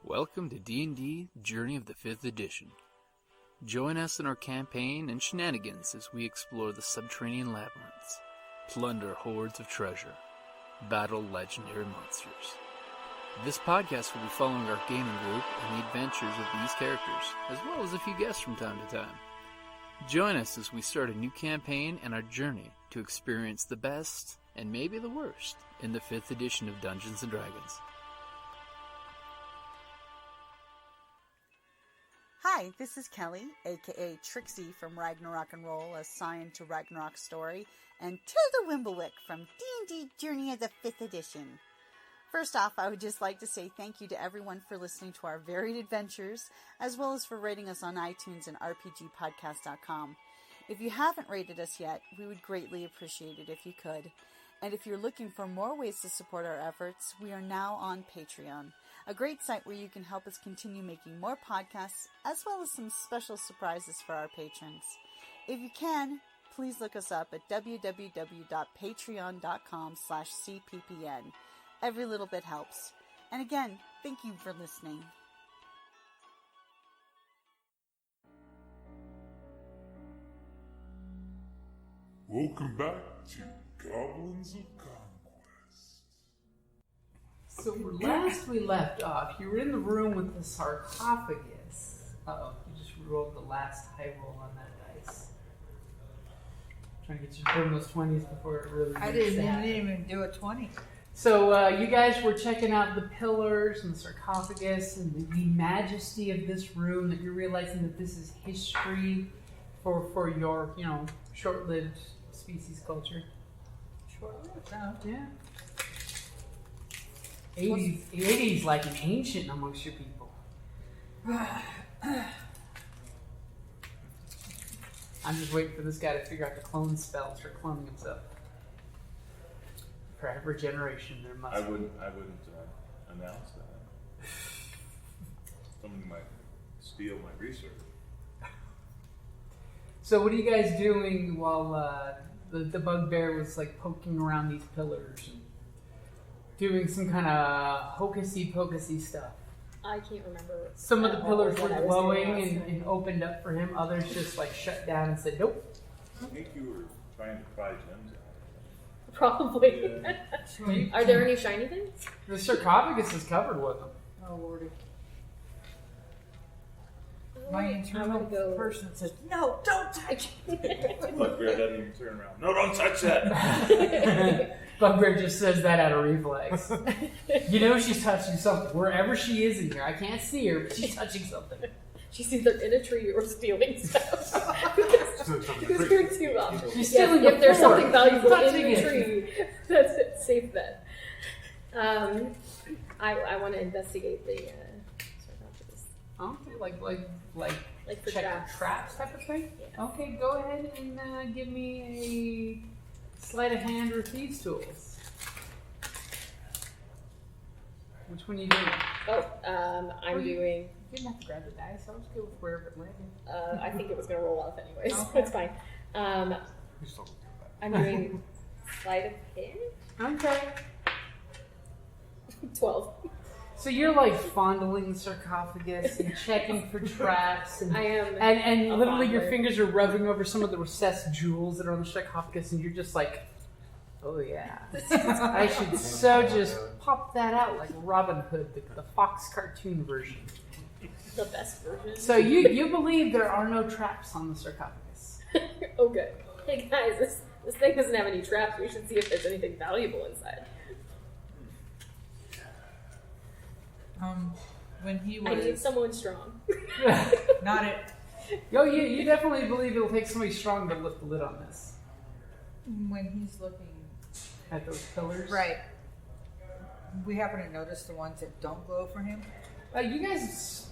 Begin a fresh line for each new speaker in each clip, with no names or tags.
Welcome to D&D Journey of the 5th Edition. Join us in our campaign and shenanigans as we explore the subterranean labyrinths, plunder hordes of treasure, battle legendary monsters. This podcast will be following our gaming group and the adventures of these characters, as well as a few guests from time to time. Join us as we start a new campaign and our journey to experience the best, and maybe the worst, in the 5th edition of Dungeons & Dragons.
Hi, this is Kelly, aka Trixie from Ragnarok and Roll, assigned to Ragnarok's story, and Tilda Wimblewick from D&D Journey of the 5th Edition. First off, I would just like to say thank you to everyone for listening to our varied adventures, as well as for rating us on iTunes and rpgpodcast.com. If you haven't rated us yet, we would greatly appreciate it if you could. And if you're looking for more ways to support our efforts, we are now on Patreon, a great site where you can help us continue making more podcasts, as well as some special surprises for our patrons. If you can, please look us up at www.patreon.com/cppn. Every little bit helps. And again, thank you for listening.
Welcome back to Goblins of Conquest.
So last we left off, you were in the room with the sarcophagus. Uh-oh, you just rolled the last high roll on that dice. Trying to get you to burn those 20s before it really
I
gets
didn't
sad.
even do a 20.
So you guys were checking out the pillars and the sarcophagus and the majesty of this room, that you're realizing that this is history for your, short-lived species culture.
Short-lived,
Yeah. 80s like an ancient amongst your people. I'm just waiting for this guy to figure out the clone spells for cloning himself. For every generation, there must
I
be.
wouldn't announce that. Someone might steal my research.
So what are you guys doing while the bugbear was like poking around these pillars and doing some kind of hocusy-pocusy stuff?
I can't remember.
Some of the pillars were
what I was
glowing
doing last
and opened up for him. Others just like shut down and said, nope.
I think you were trying to pry gems out.
Probably.
Yeah.
Are there any shiny things?
The sarcophagus is covered with them.
Oh, Lordy. My
I'm
internal
gonna go.
person says, no, don't touch it.
Bugbear doesn't even turn around. No, don't touch that!
Bugbear just says that out of reflex. You know she's touching something. Wherever she is in here, I can't see her, but she's touching something.
She's either in a tree or stealing stuff. Because you're too often.
She's
Yes,
stealing
if there's
the fork.
something valuable
Touching
in the
it.
tree, that's a safe bet. I want to investigate the sarcophagus.
Okay, like
for
check
traps.
traps type of thing?
Yeah.
Okay, go ahead and give me a sleight of hand or thieves tools. Which one are you doing?
I'm doing.
You didn't have to grab the dice. I'll just go with wherever it landed.
I think it was going to roll off anyways.
Okay.
It's fine. I'm doing sleight of hand.
Okay.
12.
So you're like fondling the sarcophagus and checking for traps, and
I am.
and
a
literally your
fondler.
fingers are rubbing over some of the recessed jewels that are on the sarcophagus, and you're just like, oh yeah, I should so just pop that out like Robin Hood, the Fox cartoon version.
The best version.
So you believe there are no traps on the sarcophagus?
Oh, good. Hey guys, this thing doesn't have any traps. We should see if there's anything valuable inside.
When he
I need
was
someone strong.
not it.
Yo, you definitely believe it'll take somebody strong to lift the lid on this.
When he's looking
At those pillars.
right, we happen to notice the ones that don't glow for him.
You guys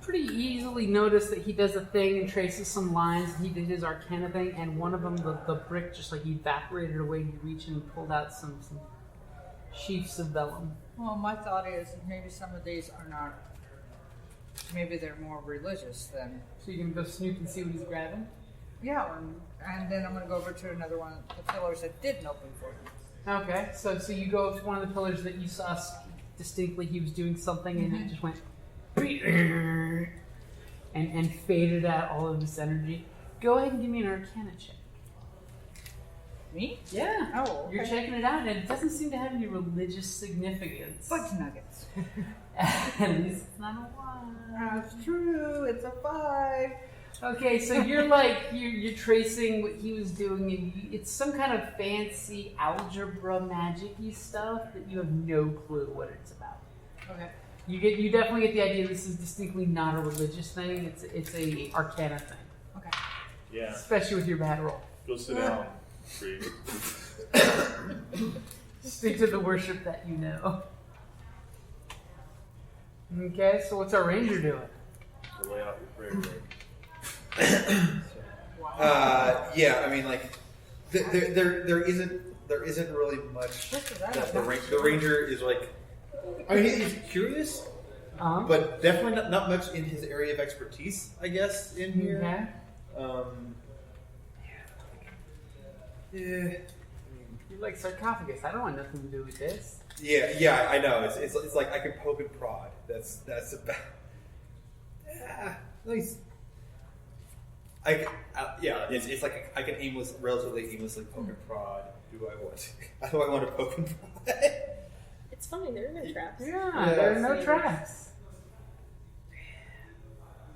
pretty easily notice that he does a thing and traces some lines. He did his Arcana thing, and one of them, the brick, just like evaporated away. He reached and pulled out some sheafs of vellum.
Well, my thought is maybe some of these are not. Maybe they're more religious than.
So you can go snoop and see what he's grabbing?
Yeah, and then I'm going to go over to another one of the pillars that didn't open for him.
Okay, so you go up to one of the pillars that you saw distinctly he was doing something, and it just went and faded out all of this energy. Go ahead and give me an Arcana check.
Me?
Yeah.
Oh,
You're
okay.
checking it out, and it doesn't seem to have any religious significance.
Fudge nuggets.
At least it's not a 1.
That's true. It's a 5.
Okay, so you're like you're tracing what he was doing, and it's some kind of fancy algebra magic-y stuff that you have no clue what it's about.
Okay.
You definitely get the idea this is distinctly not a religious thing. It's a Arcana thing,
Okay.
Yeah.
especially with your bad roll.
Go sit down, freak.
Stick to the worship that you know. Okay, so what's our ranger doing?
To lay out your prayer break.
Yeah, I mean, like, there isn't really much. The ranger is like, I mean, he's curious, but definitely not much in his area of expertise, I guess, in here.
Okay.
Yeah.
You're like sarcophagus. I don't want nothing to do with this.
Yeah, I know. It's like I can poke and prod. That's about. Yeah, nice. It's like I can relatively aimlessly poke and prod. Do I want to poke and prod?
It's fine. There are no traps.
Yeah, there are no traps.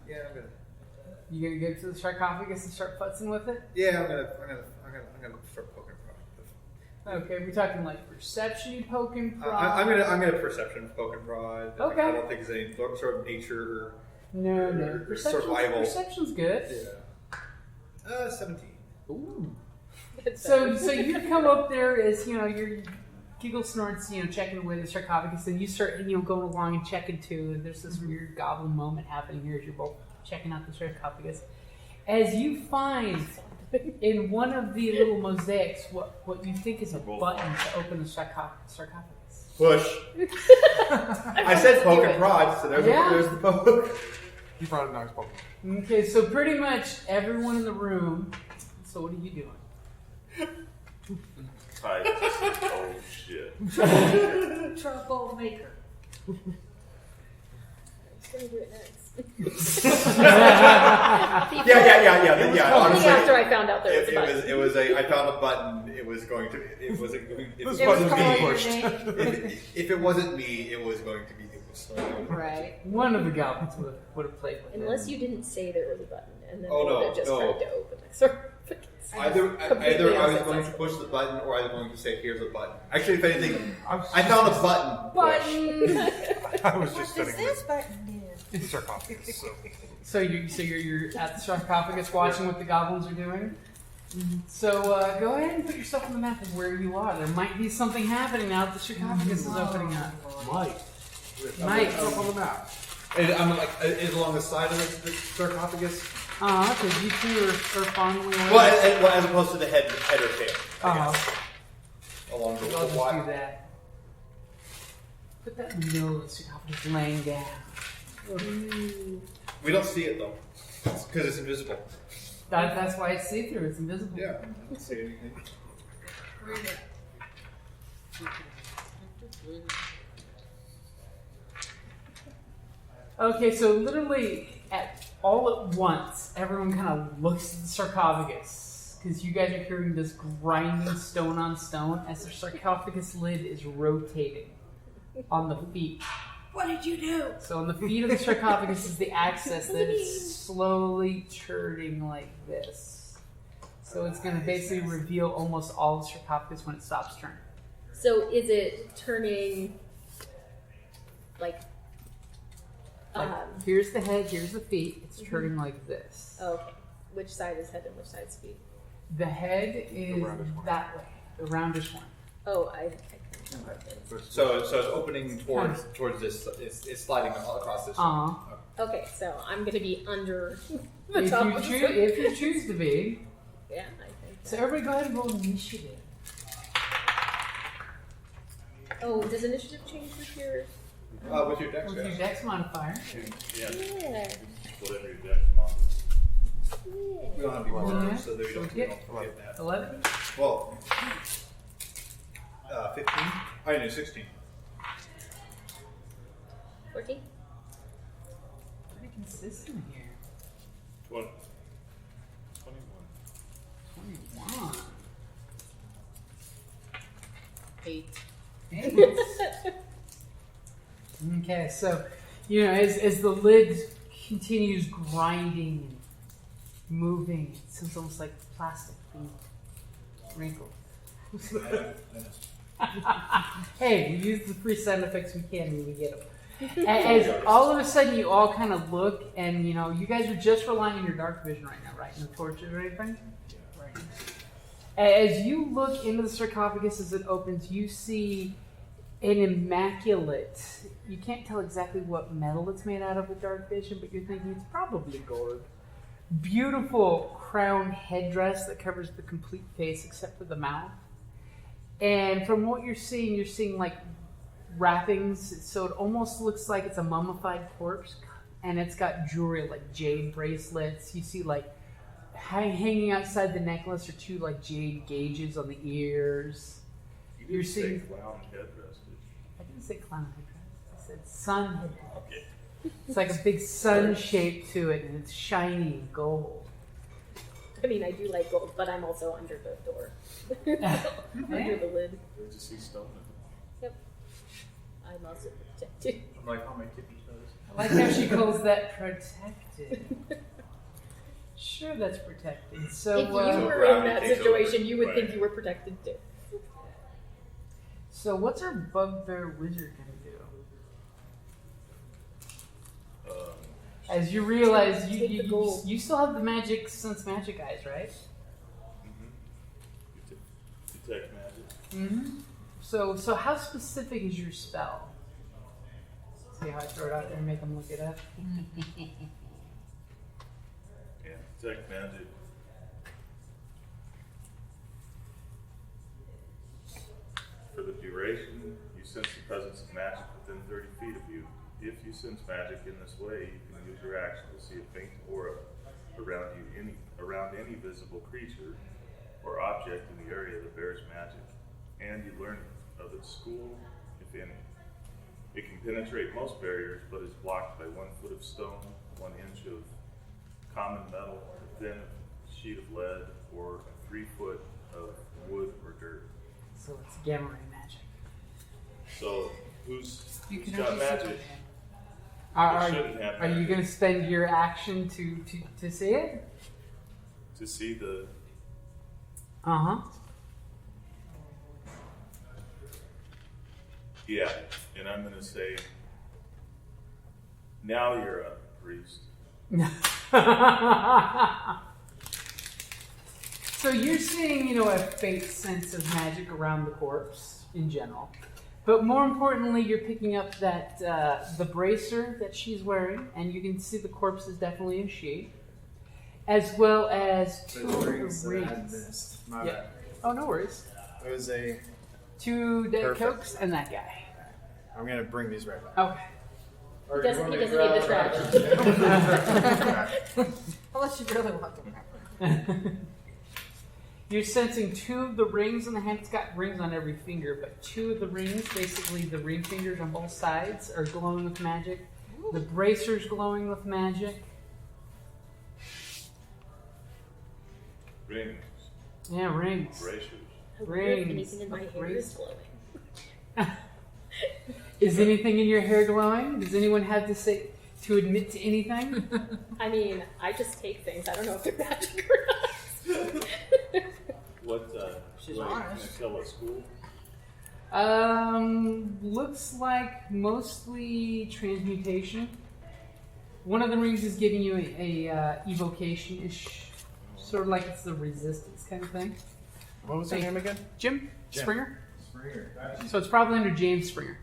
Yeah, I'm gonna.
You gonna go to the sarcophagus and start futzing with it?
Yeah, I'm gonna start poking and prod.
Okay, we're talking like perception, you poke and prod.
I'm gonna perception poke and prod.
Okay.
I don't think it's any sort of nature.
No.
Or
Perception's,
survival.
good.
Yeah. 17.
Ooh. So you come up there as your giggle snorts, checking away the sarcophagus, and you start going along and checking too. And there's this weird goblin moment happening here as you're both checking out the sarcophagus. As you find in one of the little mosaics what you think is a button to open the sarcophagus.
Push. I said poke and prod, so there's the poke.
He brought a nice poke.
Okay, so pretty much everyone in the room. So what are you doing?
Type. Oh shit.
Troublemaker.
I'm gonna do it next.
Yeah. Honestly,
after I found out there was a button.
I found a button. It was going to. It wasn't
This
me.
button's being pushed.
If it wasn't me, it was going to be.
Right.
One of the goblins would have played with it.
Unless you didn't say there was a button, and then
Oh,
they
no,
would have just
no.
tried to open the sarcophagus.
Either
Completely
I was
opposite
going to
sides.
push the button, or I was going to say, "Here's a button." Actually, if anything,
I was
I found a button.
Button.
I was just
What does
sitting
this button do?
with the sarcophagus. So.
So you're at the sarcophagus watching what the goblins are doing. So go ahead and put yourself on the map of where you are. There might be something happening now that the sarcophagus is opening up.
Mike.
Mike.
Up on the map.
And I'm like, is along the side of the sarcophagus?
Because you two are fondling away.
Well, as opposed to the head or tail. I guess. Along the
I'll just do
wide.
that. Put that in the middle of the sarcophagus laying down.
We don't see it though, because it's invisible.
That's why it's see-through. It's invisible.
Yeah, I don't see anything.
Okay, so literally all at once, everyone kind of looks at the sarcophagus because you guys are hearing this grinding stone on stone as the sarcophagus lid is rotating on the feet.
What did you do?
So on the feet of the sarcophagus is the axis that is slowly turning like this. So it's going to basically reveal almost all the sarcophagus when it stops turning.
So is it turning like?
Here's the head, here's the feet. It's turning like this.
Oh, okay. Which side is head and which side is feet?
The head is
roundish one.
that way, the roundish one.
Oh, I
So it's opening towards this. It's sliding across this.
Okay, so I'm gonna be under the top of the
If you choose to be.
Yeah, I think.
So everybody go ahead and roll initiative.
Oh, does initiative change with your?
With your dex,
With your dex modifier.
Yeah.
Yeah.
Whatever your dex model.
We don't have to be more,
Yeah.
so there you don't
Yeah.
get that.
11.
Well, 15. I know 16.
14.
What's this in here?
21.
21.
8.
Okay, so, as the lid continues grinding and moving, it seems almost like plastic being wrinkled. Hey, we use the free sound effects we can when we get them. As all of a sudden you all kind of look, and you guys are just relying on your dark vision right now, right? No torches or anything? Right. As you look into the sarcophagus as it opens, you see an immaculate, you can't tell exactly what metal it's made out of with dark vision, but you're thinking it's probably gold. Beautiful crowned headdress that covers the complete face except for the mouth. And from what you're seeing like wrappings, so it almost looks like it's a mummified corpse, and it's got jewelry like jade bracelets. You see like hanging outside the necklace are 2 like jade gauges on the ears.
You're seeing clown headdress.
I didn't say clown headdress. I said sun headdress. Okay. It's like a big sun shape to it, and it's shiny gold.
I mean, I do like gold, but I'm also under the door. Under the lid.
There's a sea stone.
Yep. I'm also protected.
I'm like how my kitten does.
I like how she calls that protected. Sure, that's protected. So,
if you were in that situation, you would think you were protected too.
So, what's our bugbear wizard going to do? As you realize, you still have the sense magic eyes, right?
Mm-hmm. Detect magic.
Mm-hmm. So how specific is your spell? See how I throw it out there and make them look it up?
Yeah, detect magic. For the duration, you sense the presence of magic within 30 feet of you. If you sense magic in this way, you can use your action to see a faint aura around any visible creature or object in the area that bears magic, and you learn of its school, if any. It can penetrate most barriers, but is blocked by 1 foot of stone, 1 inch of common metal, a thin sheet of lead, or 3 foot of wood or dirt.
So it's gamma ray magic.
So who's got magic?
Are you going to spend your action to see it?
To see the...
Uh-huh.
Yeah, and I'm going to say, now you're a priest.
So you're seeing, a faint sense of magic around the corpse in general. But more importantly, you're picking up that the bracer that she's wearing, and you can see the corpse is definitely in shape, as well as 2 of the rings.
That I had missed. My bad.
Oh, no worries.
It was a
2 dead
Perfect.
cokes and that guy.
I'm gonna bring these right back.
Okay.
He doesn't need the trash.
Unless you really want them.
You're sensing 2 of the rings in the hand. It's got rings on every finger, but 2 of the rings, basically the ring fingers on both sides, are glowing with magic. Ooh. The bracer's glowing with magic.
Rings.
Yeah, rings.
Bracers.
Rings.
Anything in my hair is glowing.
Is anything in your hair glowing? Does anyone have to admit to anything?
I mean, I just take things. I don't know if they're magic or not.
What,
She's
can I
honest.
tell what school?
Looks like mostly transmutation. One of the rings is giving you a evocation-ish, sort of like it's the resistance kind of thing.
What was your name again?
Jim Springer.
Springer.
So it's probably under James Springer.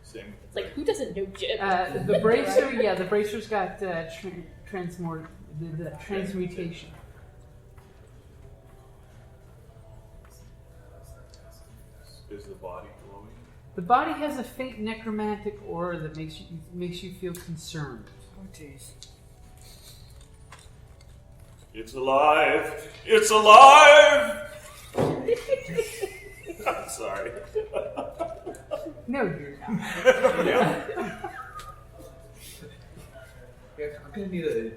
Same.
It's like, who doesn't know Jim?
The bracer, the bracer's got transmutation.
Is the body glowing?
The body has a faint necromantic aura that makes you feel concerned.
Oh, jeez.
It's alive! It's alive! I'm sorry.
No, you're not.
Yeah, I'm gonna need a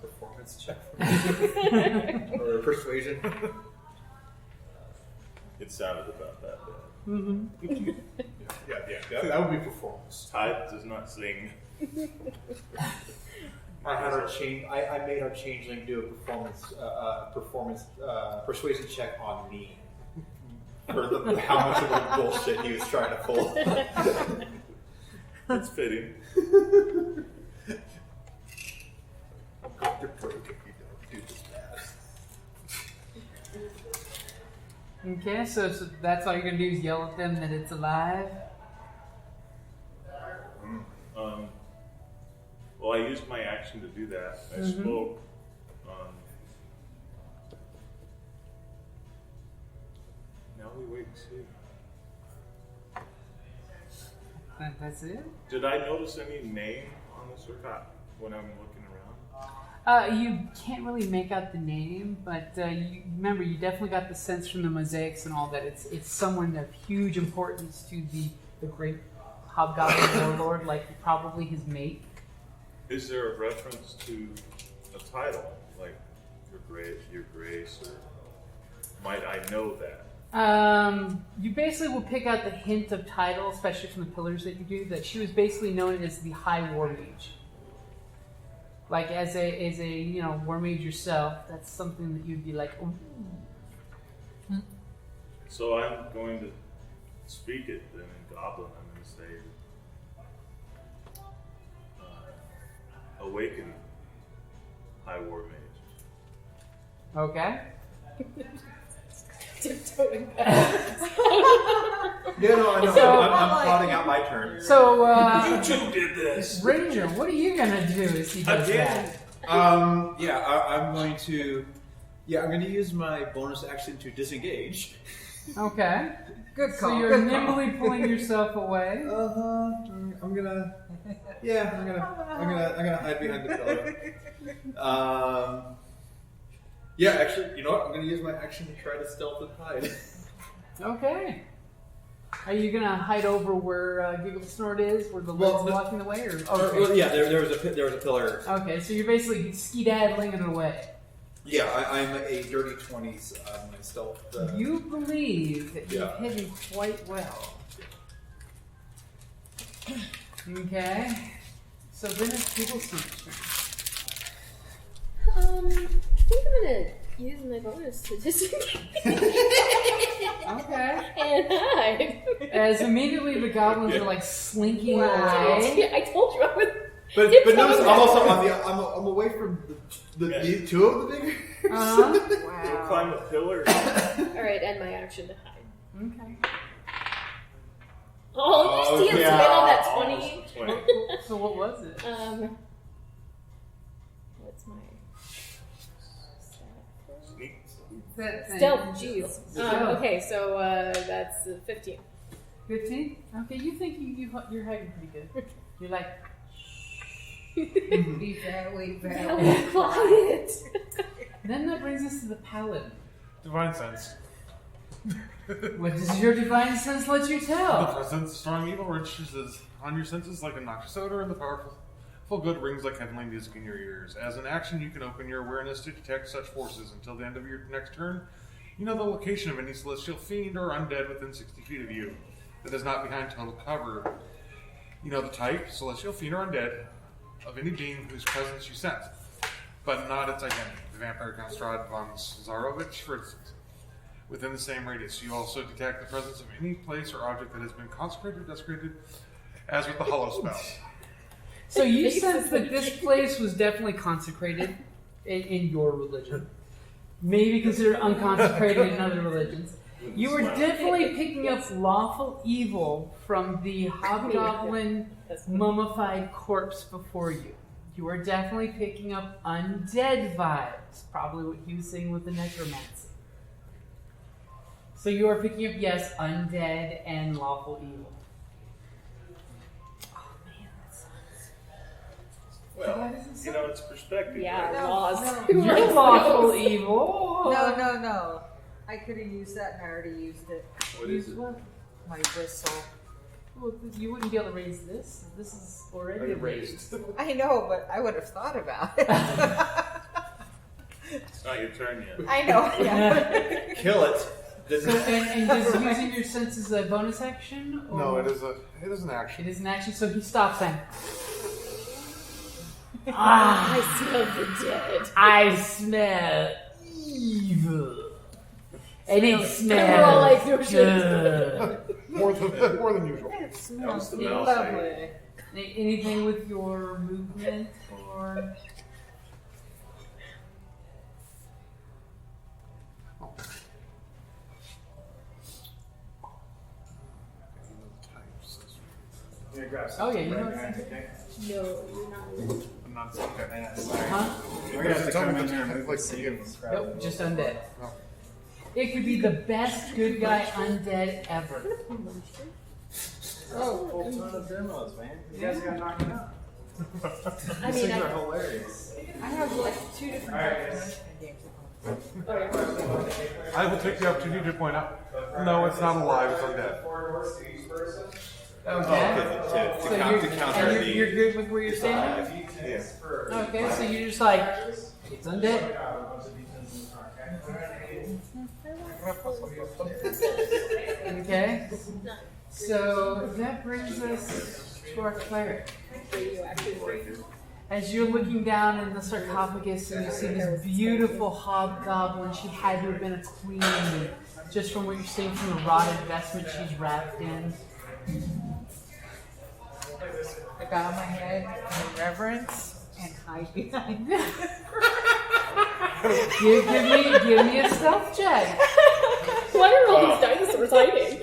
performance check or a persuasion.
It sounded about that bad.
Mm-hmm.
Yeah. That would be performance.
Tide does not sing.
I had our I made our changeling do a performance persuasion check on me for how much of a bullshit he was trying to pull.
That's fitting.
I'm going to break if you don't do this bad.
Okay, so that's all you're gonna do is yell at them that it's alive.
Well, I used my action to do that. I spoke. Now we wait and see.
That's it?
Did I notice any name on the sarcophagus when I'm looking around?
You can't really make out the name, but remember, you definitely got the sense from the mosaics and all that it's someone of huge importance to the great hobgoblin warlord, like probably his mate.
Is there a reference to a title, like your grace, or might I know that?
You basically will pick out the hint of title, especially from the pillars that you do, that she was basically known as the High War Mage. Like as a war mage yourself, that's something that you'd be like, ooh.
So I'm going to speak it then in Goblin. I'm going to say, awaken, High War Mage.
Okay.
Tiptoeing back.
Yeah, no, I know.
So-
I'm plotting out my turn.
So,
You two did this!
Ranger, what are you gonna do as he does
Again.
that?
I'm going to. Yeah, I'm going to use my bonus action to disengage.
Okay.
Good call.
So you're
good call.
nimbly pulling yourself away.
I'm gonna. Yeah, I'm gonna hide behind the pillar. Yeah, actually, you know what? I'm gonna use my action to try to stealth and hide.
Okay. Are you gonna hide over where Giggle Snort is, where the lid's blocking the way, or? Okay.
Well, yeah, there was a pillar.
Okay, so you're basically skedaddling it away.
Yeah, I'm a dirty 20s on my stealth.
You believe that you've
Yeah.
hidden quite well. Okay. So then it's Giggle Snort's turn.
I think I'm gonna use my bonus to disengage
Okay.
and hide.
As immediately the goblins are like slinking away.
I told you I would.
But notice I'm also I'm away from the two of the bigger.
Uh-huh.
Don't climb a pillar.
Alright, and my action to hide.
Okay.
Oh, you see, it's been on that 20.
Almost 20.
So what was it?
What's my
Sneak.
stealth? Jeez. Okay, so that's 15.
15? Okay, you think you're hiding pretty good. You're like,
Be very,
Oh, quiet.
then that brings us to the paladin.
Divine sense.
What does your divine sense let you
The
tell?
presence of strong evil registers on your senses like a noxious odor, and the powerful good rings like heavenly music in your ears. As an action, you can open your awareness to detect such forces until the end of your next turn. You know the location of any celestial fiend or undead within 60 feet of you that is not behind total cover. You know the type, celestial fiend or undead, of any being whose presence you sense, but not its identity. The vampire Constrad von Zarovich, for instance. Within the same radius, you also detect the presence of any place or object that has been consecrated or desecrated, as with the hollow spell.
So you sense that this place was definitely consecrated in your religion. Maybe considered unconsecrated in other religions. You were definitely picking up lawful evil from the hobgoblin mummified corpse before you. You are definitely picking up undead vibes. Probably what he was saying with the necromancy. So you are picking up, yes, undead and lawful evil. Oh man, that sucks.
Well, you know, it's perspective.
Yeah,
right?
laws.
You're lawful evil.
No. I could have used that and I already used it.
What is it?
My whistle.
Well, you wouldn't be able to raise this. This is already raised.
I know, but I would have thought about it.
It's not your turn yet.
I know. Yeah.
Kill it.
So, and does using your senses a bonus action? Or?
No, it is an action.
It is an action, so he stops and...
I smell the dead.
I smell evil. And it
We're all
smells
like, no shit.
good.
That
More than usual.
It smells
the mouse
lovely.
Anything with your movement or... Oh yeah, you know it's...
No, you're not.
I'm not okay.
Huh?
We're gonna have to come in here and
Like,
move like seconds.
Nope, just undead. It could be the best good guy undead ever.
Oh, full ton of demos, man. You guys got knocked out.
I
These
mean,
things are hilarious.
I have like 2 different
I will take the opportunity to point out. No, it's not alive. It's undead.
Okay.
To
So
counter
and
the.
you're good with where you're standing?
Yeah.
Okay, so you're just like, it's undead. Okay. So that brings us to our cleric. As you're looking down in the sarcophagus and you see this beautiful hobgoblin, she had to have been a queen, just from what you're seeing from the rotted vestment she's wrapped in.
I bow my head in reverence and hide behind
Give me a stealth check.
Why are all these dinosaurs hiding?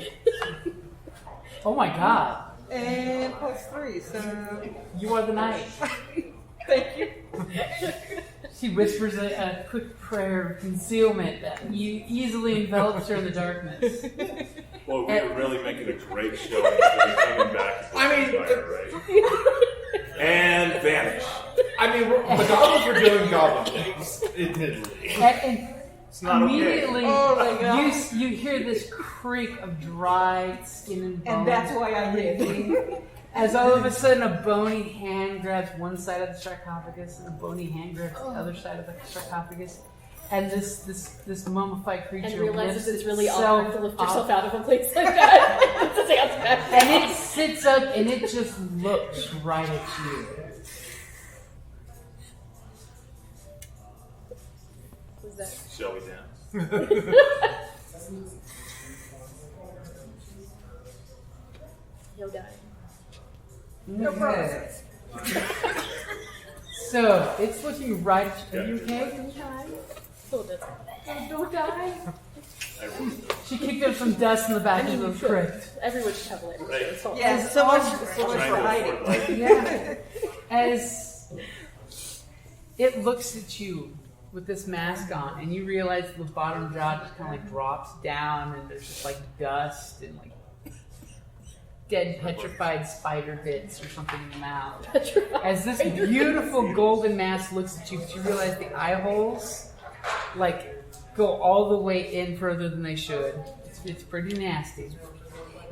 Oh my god.
And +3, so
You are the knight.
thank you.
She whispers a quick prayer of concealment that you easily envelops her in the darkness.
Well, we were really making a great show. Coming back. Right? And vanish.
I mean, the goblins were doing goblin things, admittedly.
And
It's not
immediately,
Oh my God.
you hear this creak of dry skin and bone.
And that's why I did.
As all of a sudden a bony hand grabs one side of the sarcophagus and a bony hand grabs the other side of the sarcophagus. And this mummified creature
And realizes
lifts
it's really
itself
awkward to lift yourself
up,
out of a place like that. It's a dance back.
and it sits up and it just looks right at you.
What's that?
Shall we dance?
He'll die.
No problem.
So it's looking right at you. Are you okay?
Don't die. Don't die.
She kicked up some dust in the back
I mean,
of
you
the
should.
crypt.
Everyone should have a life insurance. Hold on.
Yeah, so much for hiding.
Yeah. As it looks at you with this mask on, and you realize the bottom jaw just kind of like drops down, and there's just like dust and like dead petrified spider bits or something in the mouth. As this beautiful golden mask looks at you, but you realize the eye holes like go all the way in further than they should. It's pretty nasty.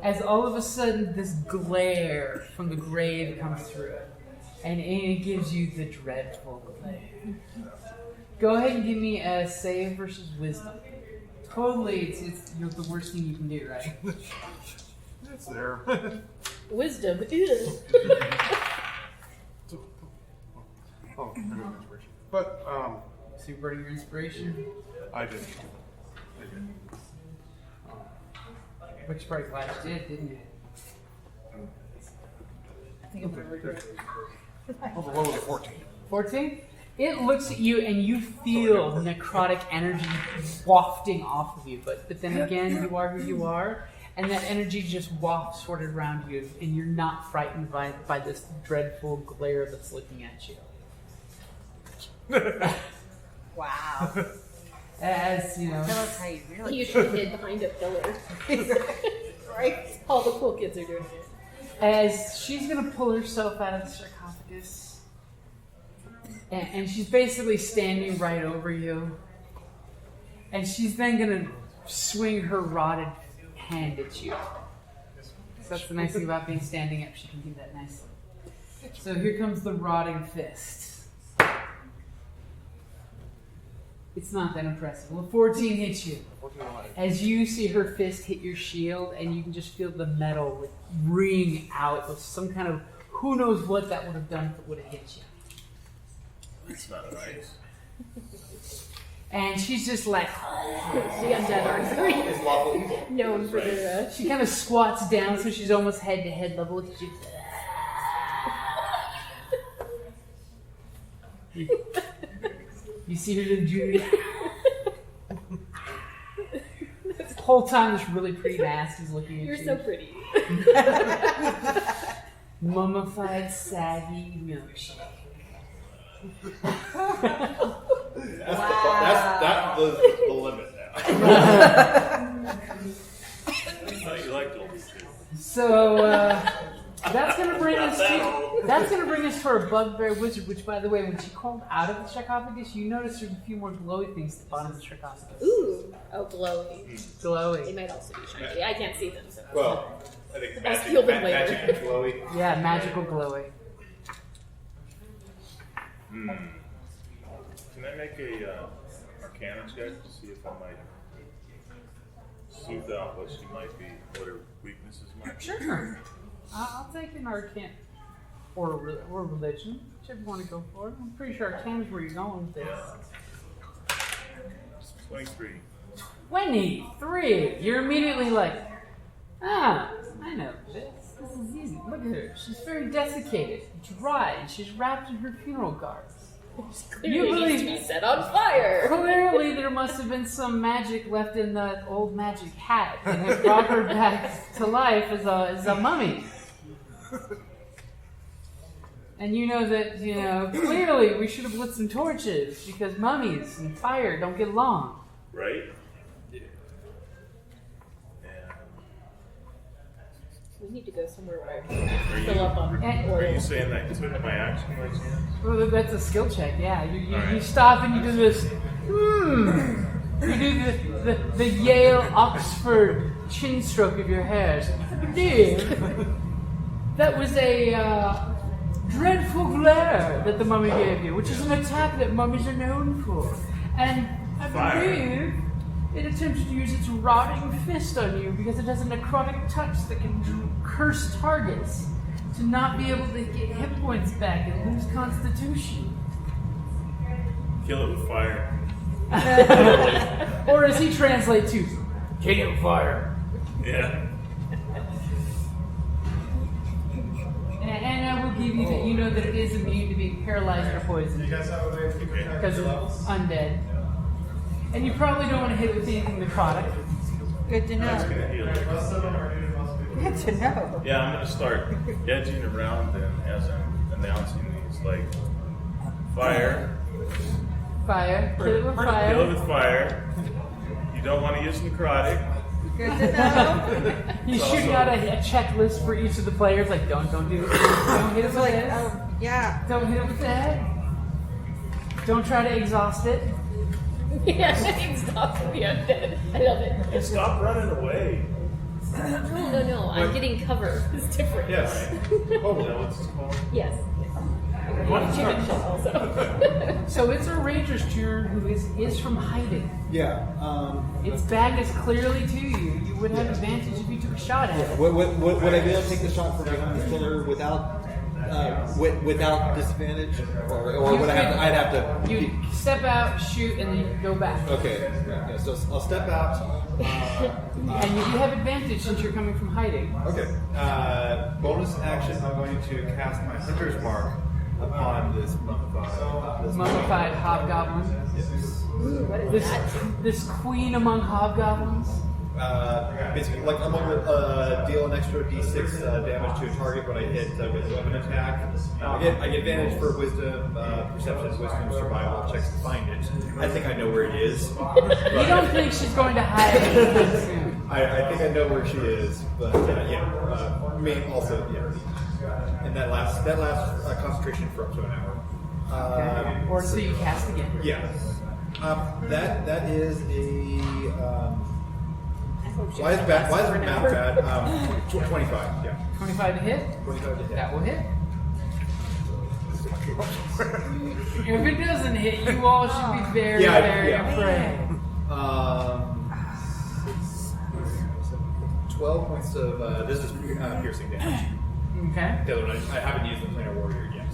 As all of a sudden this glare from the grave comes through it, and it gives you the dreadful glare. Go ahead and give me a save versus wisdom. Totally, it's the worst thing you can do, right?
It's there.
Wisdom is.
Oh, I got inspiration. But,
So you burning your inspiration,
I did.
which you probably glad you did, didn't you?
I think I'm gonna regret it.
Oh, the low was a 14.
14? It looks at you and you feel necrotic energy wafting off of you, but then again, you are who you are, and that energy just wafts sort of around you, and you're not frightened by this dreadful glare that's looking at you.
Wow.
As, you know,
Tell us how you
He
really
usually hid behind a pillar.
right?
All the cool kids are doing it.
as she's gonna pull herself out of the sarcophagus, and she's basically standing right over you, and she's then gonna swing her rotted hand at you. So that's the nice thing about being standing up. She can do that nicely. So here comes the rotting fist. It's not that impressive. Well, 14 hits you. As you see her fist hit your shield, and you can just feel the metal like, ring out with some kind of, who knows what that would have done if it would have hit you.
It's not nice.
And she's just like,
The undead are known for their.
she kind of squats down so she's almost head to head level with you. You see her just do the whole time this really pretty mask is looking at
You're
you.
so pretty.
Mummified, saggy milkshake.
That's the limit now.
You like all these things.
So that's gonna bring us to our bugbear wizard. Which, by the way, when she crawled out of the sarcophagus, you noticed there's a few more glowy things at the bottom of the sarcophagus.
Ooh. Oh, glowy. They
Glowy.
might also be shiny. I can't see them, so.
Well, I think
I'll steal them later.
magic and glowy.
Yeah, magical glowy.
Can I make a Arcana check to see if I might smooth out what she might be, what her weaknesses might be?
Sure. I'll take an arcane or religion, whichever you want to go for. I'm pretty sure arcane is where you're going with this.
23.
23. You're immediately like, I know this. This is easy. Look at her. She's very desiccated, dry, and she's wrapped in her funeral garbs.
Clearly needs to be set on fire.
Clearly, there must have been some magic left in that old magic hat and has brought her back to life as a mummy. And you know that, clearly we should have lit some torches because mummies and fire don't get along.
Right?
We need to go somewhere where I can fill up on
Are
oil.
you saying that you took my action by chance?
Well, that's a skill check, yeah. You
Alright.
stop and you do this, You do the Yale Oxford chin stroke of your hair. I believe that was a dreadful glare that the mummy gave you, which is an attack that mummies are known for. And I believe it attempted to use its rotting fist on you because it has a necrotic touch that can curse targets to not be able to get hit points back and lose constitution.
Kill it with fire.
Or as he translates to, kill it with fire.
Yeah.
And I will give you that you know that it is immune to being paralyzed or poisoned.
You guys have a way to keep it
Because it's undead. And you probably don't want to hit it with anything necrotic.
Good to
That's
know.
gonna heal it.
Good to know.
Yeah, I'm gonna start edging around them as I'm announcing these, like fire.
Fire. Kill it with
Kill it
fire.
with fire. You don't want to use necrotic.
Good to know.
He's shooting out a checklist for each of the players, like don't do it. Don't hit it with this.
Yeah.
Don't hit it with that. Don't try to exhaust it.
Yeah, stop the undead. I love it.
And stop running away.
No. I'm getting cover. It's different.
Yes. Oh, that what's it called?
Yes. Chicken shit also.
So it's a ranger's turn who is from hiding.
Yeah.
Its back is clearly to you. You would have advantage if you took a shot at it.
Would I be able to take the shot from behind the pillar without disadvantage, or would I'd have to?
You step out, shoot, and then you go back.
Okay. Yeah, so I'll step out.
And you do have advantage since you're coming from hiding.
Okay. Bonus action. I'm going to cast my Hunter's Mark upon this
Mummified hobgoblin.
What is that?
This queen among hobgoblins.
Basically, like I'm going to deal an extra d6 damage to a target when I hit with a weapon attack. I get advantage for wisdom, perception, wisdom, survival checks to find it. I think I know where it is.
You don't think she's going to hide anytime soon.
I think I know where she is, but also and that lasts concentration for up to an hour.
Or so you cast again.
Yeah. That is a Why is math bad? 25, yeah.
25 to hit?
25 to hit.
That will hit. If it doesn't hit, you all should be very, very afraid.
12 points of this is piercing damage.
Okay.
The other one, I haven't used the planar warrior yet.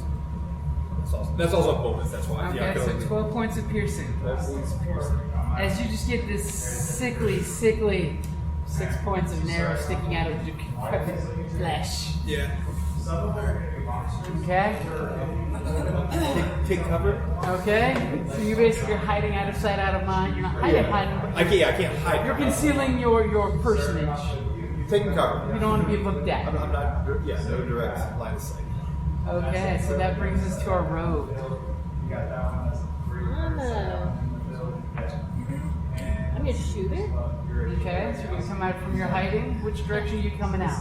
That's also a bonus. That's why.
Okay, so 12 points of piercing.
12 points of piercing.
As you just get this sickly 6 points of narrow sticking out of your decrepit flesh.
Yeah.
Okay.
Take cover.
Okay. So you're basically hiding out of sight, out of mind. You're not hiding, but
I can't hide.
you're concealing your personage.
Taking cover.
You don't want to be looked at.
I'm not. Yeah, no direct line of sight.
Okay, so that brings us to our road.
I'm gonna shoot it.
Okay, so you're gonna come out from your hiding. Which direction are you coming out?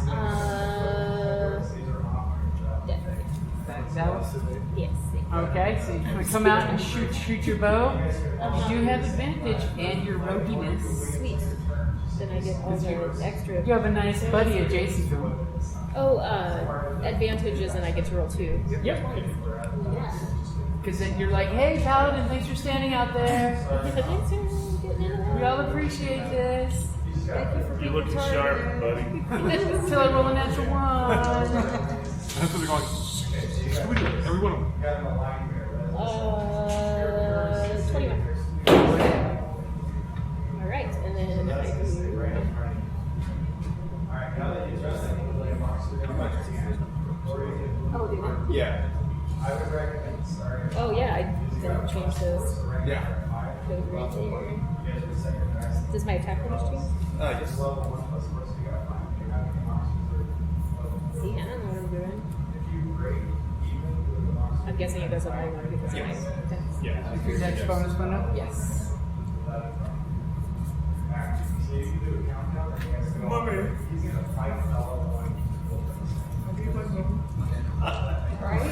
South?
Yes.
Okay, so you're gonna come out and shoot your bow. You do have advantage and your roguiness.
Sweet. Then I get all the extra.
You have a nice buddy adjacent to him.
Oh, advantages, and I get to roll 2.
Yep.
Yeah.
Because then you're like, hey, Paladin, thanks for standing out there.
Thanks for getting in the
We all appreciate this.
Thank you for
You're looking sharp, buddy.
Until I roll a natural 1.
That's what they're going. Scooby-Doo, every one of them.
21. All right, and then I do. Oh, do that?
Yeah.
Oh, yeah, I didn't change those.
Yeah.
Does my attack damage change?
Yes.
See, I don't know what I'm doing. I'm guessing it goes up by 1 because of my dex.
Yeah.
If your dex bonus went up?
Yes. Right?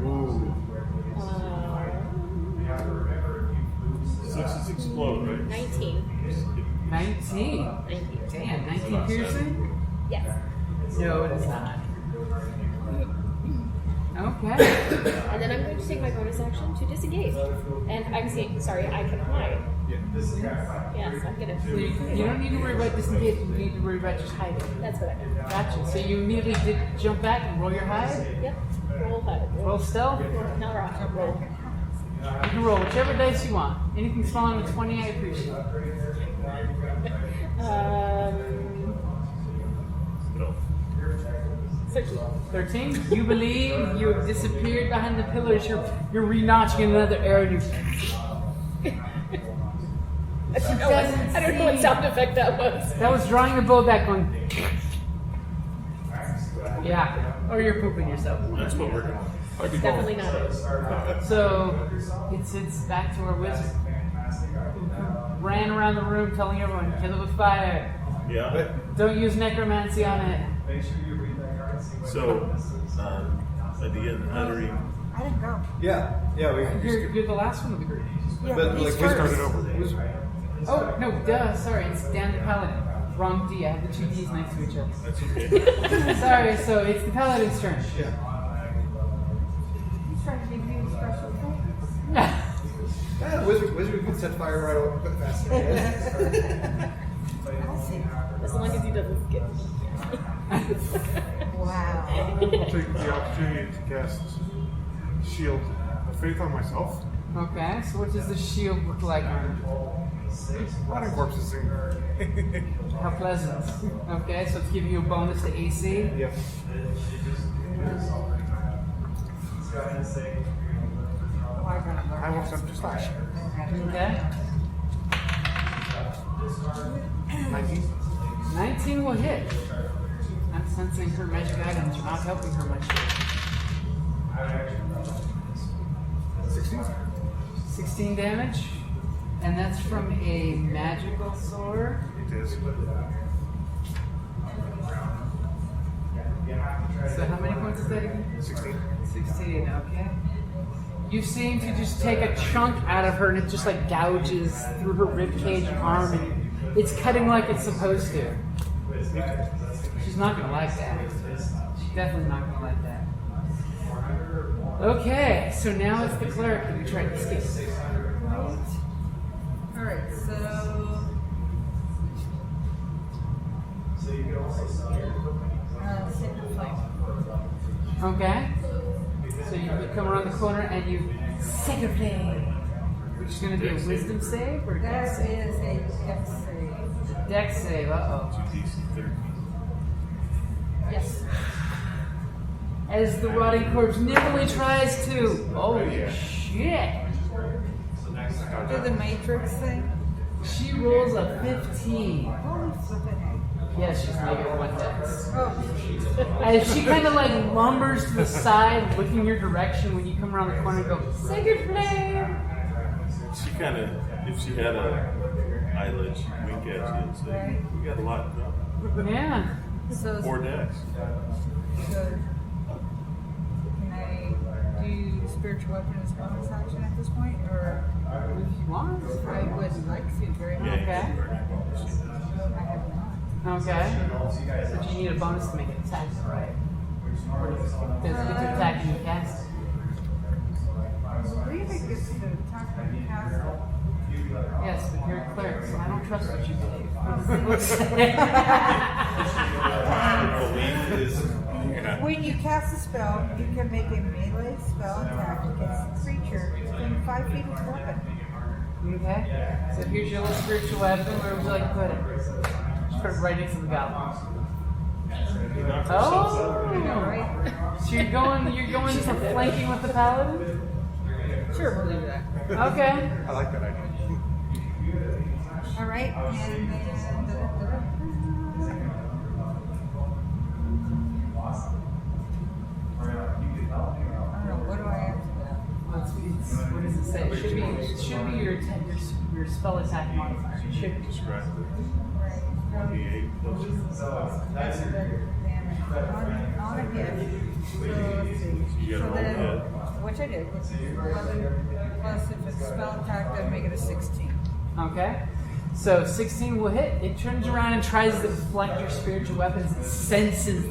Ooh. 6 explode, right?
19.
19.
19.
Damn, 19 piercing?
Yes.
No, it is not. Okay.
And then I'm going to take my bonus action to disengage. And I'm seeing, sorry, I can hide. Yes, I'm going to.
You don't need to worry about disengage, you need to worry about just hiding.
That's what I meant.
Gotcha. So you immediately did jump back and roll your hide?
Yep. Roll hide.
Roll stealth?
Not rock. Roll.
You can roll whichever dice you want. Anything smaller than 20, I appreciate. 13. You believe you have disappeared behind the pillars. You're re-notching another arrow.
I don't know what sound effect that was.
That was drawing your bow back going. Yeah. Or you're pooping yourself.
That's what we're doing.
It's definitely not it.
So it's back to our wizard. Ran around the room telling everyone, kill it with fire.
Yeah.
Don't use necromancy on it.
So, at the end, uttering.
I didn't go.
Yeah.
You're the last one of the group.
Yeah,
But
he's
like we
first.
started over.
Oh, no, duh, sorry, it's down to Paladin. Wrong D, I have the 2 Ds next to each other.
That's okay.
Sorry, so it's the Paladin's turn.
Yeah.
He's trying to give you a special thing.
Wizard can set fire right over quick faster.
As long as he doesn't skip.
Wow.
I'll take the opportunity to cast Shield of Faith on myself.
Okay, so what does the shield look like on it?
Rotting corpses in.
How pleasant. Okay, so it's giving you a bonus to AC.
Yep. I will send to slash.
Okay.
19.
19 will hit. I'm sensing her magic items are not helping her much.
16.
16 damage. And that's from a magical sword.
It is.
So how many points of that again?
16.
16, okay. You seem to just take a chunk out of her and it just like gouges through her ribcage and arm and it's cutting like it's supposed to. She's not gonna like that. She's definitely not gonna like that. Okay, so now it's the cleric that we tried to escape.
Alright, so Sacred Flame.
Okay. So you come around the corner and you Sacred Flame. Which is going to be a wisdom save or
That
dex save?
is a dex save.
Dex save, uh-oh.
Yes.
As the rotting corpse nimbly tries to... Holy shit!
Do the Matrix thing.
She rolls a 15.
Holy flippin' heck.
Yes, she's negative 1 dex.
Oh,
As she kind of like lumbers to the side, looking your direction when you come around the corner and go, Sacred Flame!
She kind of, if she had a eyelid, she'd wink at you and say, "We got a lot done."
Yeah.
so
4 decks.
can I do spiritual weapon as bonus action at this point, or
If you want.
I would like to very much.
Yeah, you
Okay.
can burn your bonus.
I have not.
Okay. But you need a bonus to make an attack, right? Does it get to attack and you cast it?
I believe it gets to attack when you cast it.
Yes, but you're a cleric, so I don't trust what you believe.
Belief is,
When you cast a spell, you can make a melee spell attack against a creature within 5 feet of the weapon.
Okay. So here's your little spiritual weapon. Where would you like to put it? Just put it right next to the goblin. Oh!
Alright?
So you're going to flanking with the paladin?
Sure, we'll do that.
Okay.
I like that idea.
Alright, and then. I don't know, what do I have to do?
What does it say? It should be your spell attack modifier. It should be.
describe it. 1d8 plus
That's better damage on a hit. So let's see.
You got
So
a roll
then,
hit.
which I did. 11 plus if it's a spell attack, then make it a 16.
Okay. So 16 will hit. It turns around and tries to deflect your spiritual weapons. It senses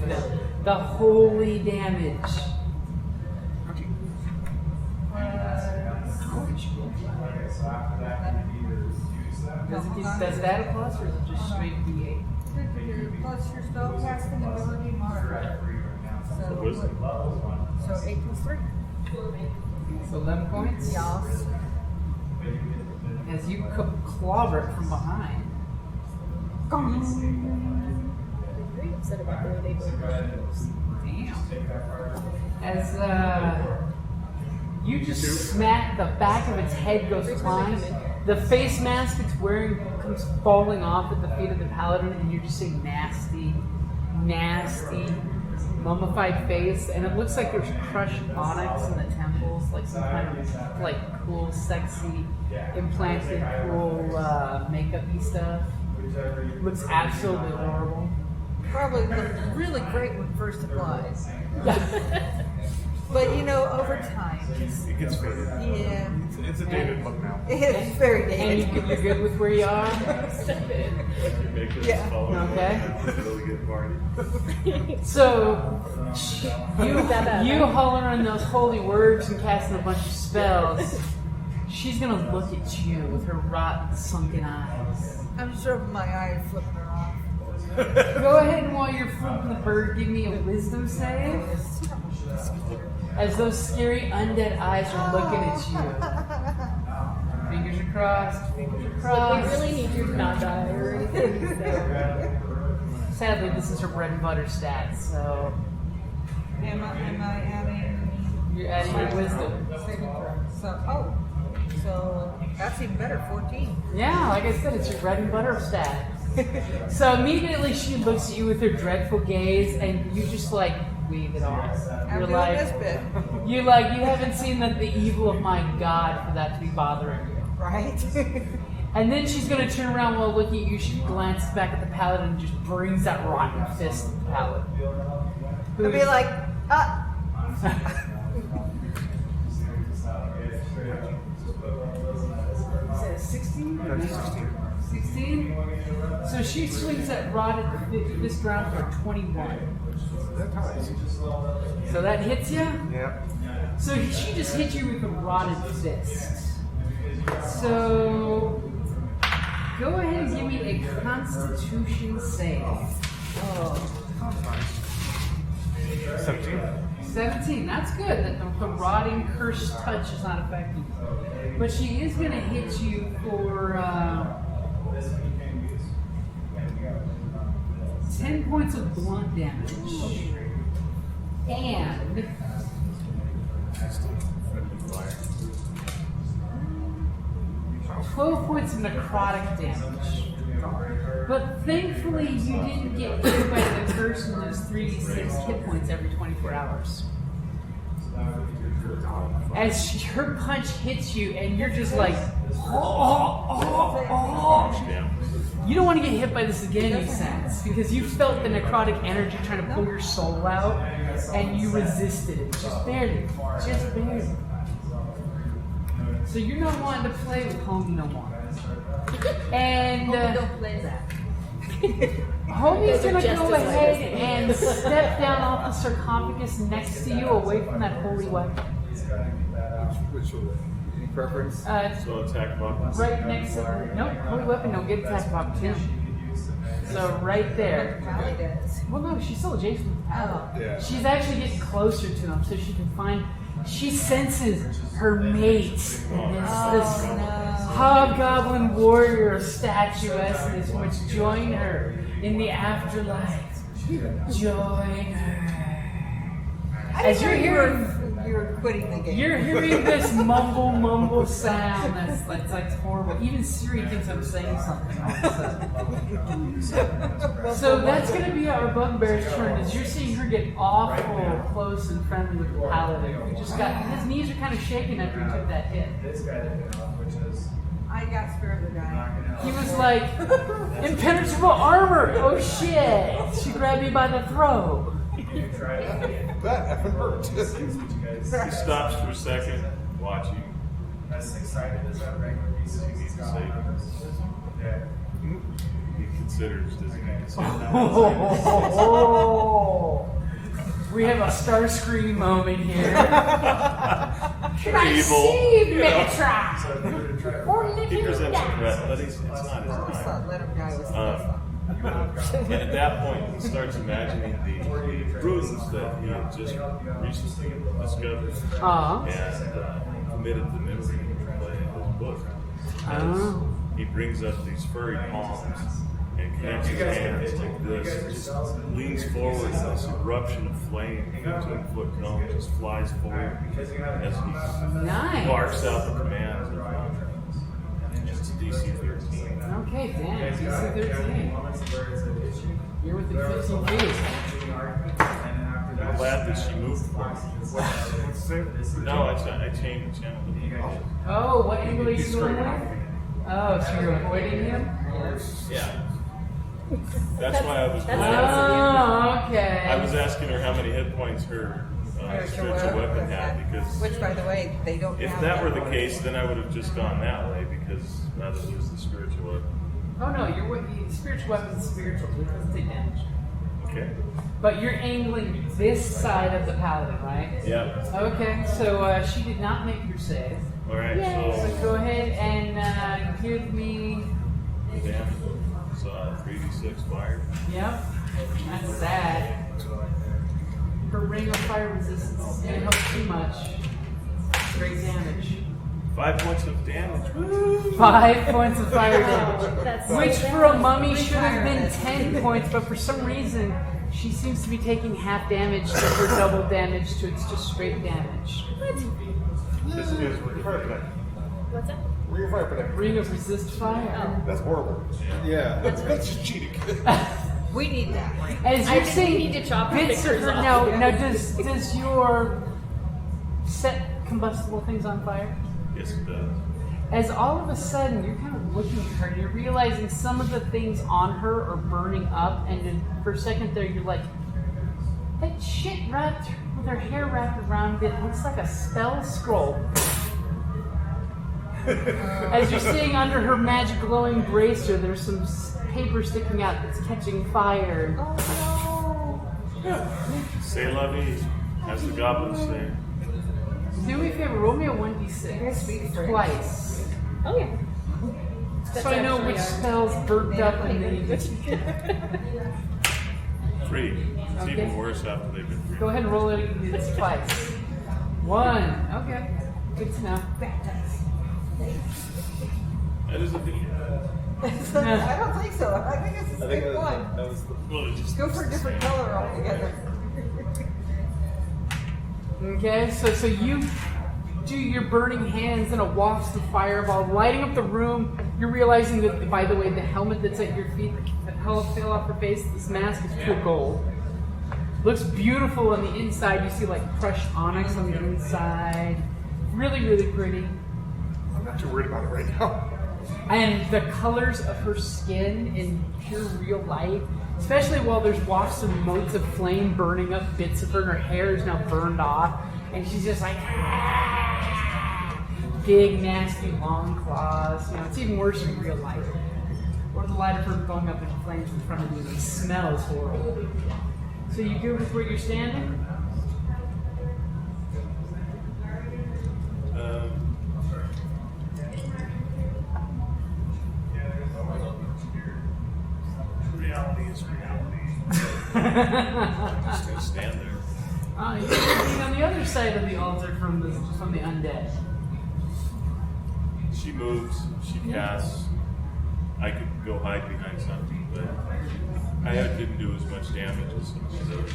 the holy damage. Does that a plus or is it just straight D8?
Plus your spell casting ability modifier.
Wisdom.
So 8 plus 3.
So 11 points.
Yes.
As you clobber it from behind.
Very upset about the way they broke their nose.
Damn. As you just smack, the back of its head goes flying. The face mask it's wearing comes falling off at the feet of the paladin, and you're just seeing nasty, mummified face, and it looks like there's crushed onyx in the temples, like some kind of like cool, sexy, implanted, cool makeup-y stuff. Looks absolutely horrible.
Probably looked really great when first applied.
Yeah.
But you know, over time,
It gets faded.
yeah,
It's a dated look now.
it's very
And
dated.
you're good with where you are?
Make this
Yeah.
follow.
Okay.
Really good party.
So, you hollering those holy words and casting a bunch of spells. She's gonna look at you with her rotten, sunken eyes.
I'm just rubbing my eye and flipping her off.
Go ahead and while you're flipping the bird, give me a wisdom save. As those scary undead eyes are looking at you. Fingers are crossed, fingers are
We
crossed.
really need you to not die or anything. So.
Sadly, this is her bread and butter stat, so
Am I adding
you're adding your wisdom.
saving throw? So that's even better. 14.
Yeah, like I said, it's your bread and butter stat. So immediately she looks at you with her dreadful gaze, and you just like wave it off.
I'm
You're
doing
like,
this bit,
you haven't seen the evil of my God for that to be bothering you.
right?
And then she's gonna turn around while looking at you. She glances back at the paladin and just brings that rotten fist at the paladin.
I'll be like,
Is that 16?
That's 16.
16? So she swings that rod at this ground for 21.
That ties.
So that hits you?
Yeah.
So she just hit you with a rotted fist. So go ahead and give me a Constitution save. Oh.
17.
17, that's good. The rotting cursed touch is not affecting you. But she is going to hit you for 10 points of blunt damage. And 12 points of necrotic damage. But thankfully, you didn't get hit by the curse and lose 3d6 hit points every 24 hours. As her punch hits you, and you're just like, you don't want to get hit by this again, you sense, because you felt the necrotic energy trying to pull your soul out, and you resisted it, just barely, just barely. So you're not wanting to play with Homie no more. And
don't play that.
Homie's gonna go ahead and step down off the sarcophagus next to you, away from that holy weapon.
Which any preference?
So attack buttons.
Right next to her. Nope, holy weapon don't get attack of opportunity. So right there.
Callie does.
Well, no, she's still adjacent to the paladin.
Yeah.
She's actually getting closer to him, so she can find. She senses her mate in this hobgoblin warrior statuesque which join her in the afterlife. Join her. As you're hearing,
You're quitting the game.
you're hearing this mumble sound that's like horrible. Even Siri thinks I'm saying something all of a sudden. So that's going to be our bugbear's turn. As you're seeing her get awful close and friendly with the paladin, who just got his knees are kind of shaking after he took that hit.
I got Spirit of the Guy.
He was like, impenetrable armor. Oh shit! She grabbed me by the throat.
That effing hurt.
He stops for a second, watching.
As excited as that regular piece of
He needs to save.
Yeah.
He considers, does he need to save?
Oh, we have a Starscream moment here. Should I
Evil,
save
you know.
Megatron? Or
He presents a threat, but it's not his
I always
time.
thought Let Him Die was
And at that point, he starts imagining the runes that he had just recently discovered and committed the memory in his book.
Oh.
He brings up these furry palms and connects his hands like this, and just leans forward, and this eruption of flame, 15-foot cone, just flies forward as he barks out the commands. It's DC 13.
Okay, damn. DC 13. You're within 15 feet.
I'm glad that she moved for me. No, I changed the channel.
Oh, what angle are you going with? Oh, so you're avoiding him?
Yeah. That's why I was.
Oh, okay.
I was asking her how many hit points her spiritual weapon had, because
Which, by the way, they don't
if
have
that were the case, then I would have just gone that way, because rather lose the spiritual weapon.
Oh no, your spiritual weapon is spiritual, so it doesn't take damage.
Okay.
But you're angling this side of the paladin, right?
Yeah.
Okay, so she did not make your save.
All right.
So go ahead and give me.
The damage. So 3d6 fire.
Yep, that's sad. Her ring of fire resistance didn't help too much. Great damage.
5 points of damage.
5 points of fire damage.
That's
Which for a mummy should have been 10 points, but for some reason she seems to be taking half damage to her double damage to its just straight damage.
This is fire protection.
What's that?
Ring of fire protection.
Ring of resist fire.
That's horrible.
Yeah.
That's just cheating.
We need that ring.
As
I
you're
think
saying,
we need to chop her
bits of
fingers
her
off.
now does your set combustible things on fire?
Yes, it does.
As all of a sudden you're kind of looking at her and you're realizing some of the things on her are burning up, and then for a second there you're like, That shit wrapped with her hair wrapped around it looks like a spell scroll. As you're seeing under her magic glowing bracer, there's some paper sticking out that's catching fire.
Oh
C'est la vie, as the goblins say.
Do me a favor, roll me a 1d6 twice.
Oh yeah.
So I know which spells burnt up and then
3. It's
Okay.
even worse after they've been 3.
go ahead and roll it twice. 1. Okay. Good to know.
That is a V.
I don't think so. I think it's the same one.
That was
Well, it just
Go for a different color altogether.
Okay, so you do your burning hands and a waft of fireball, lighting up the room. You're realizing that, by the way, the helmet that's at your feet, the hell fell off her face, this mask is pure gold. Looks beautiful on the inside. You see like crushed onyx on the inside. Really, really pretty.
I'm not too worried about it right now.
And the colors of her skin in pure real light, especially while there's wafts and motes of flame burning up bits of her, and her hair is now burned off, and she's just like, ah! Big, nasty, long claws. You know, it's even worse in real life. Or the light of her going up in flames in front of you, it smells horrible. So you good with where you're standing?
Reality is reality. I'm just gonna stand there.
You're standing on the other side of the altar from the undead.
She moves, she casts. I could go hide behind something, but I didn't do as much damage as some of the others.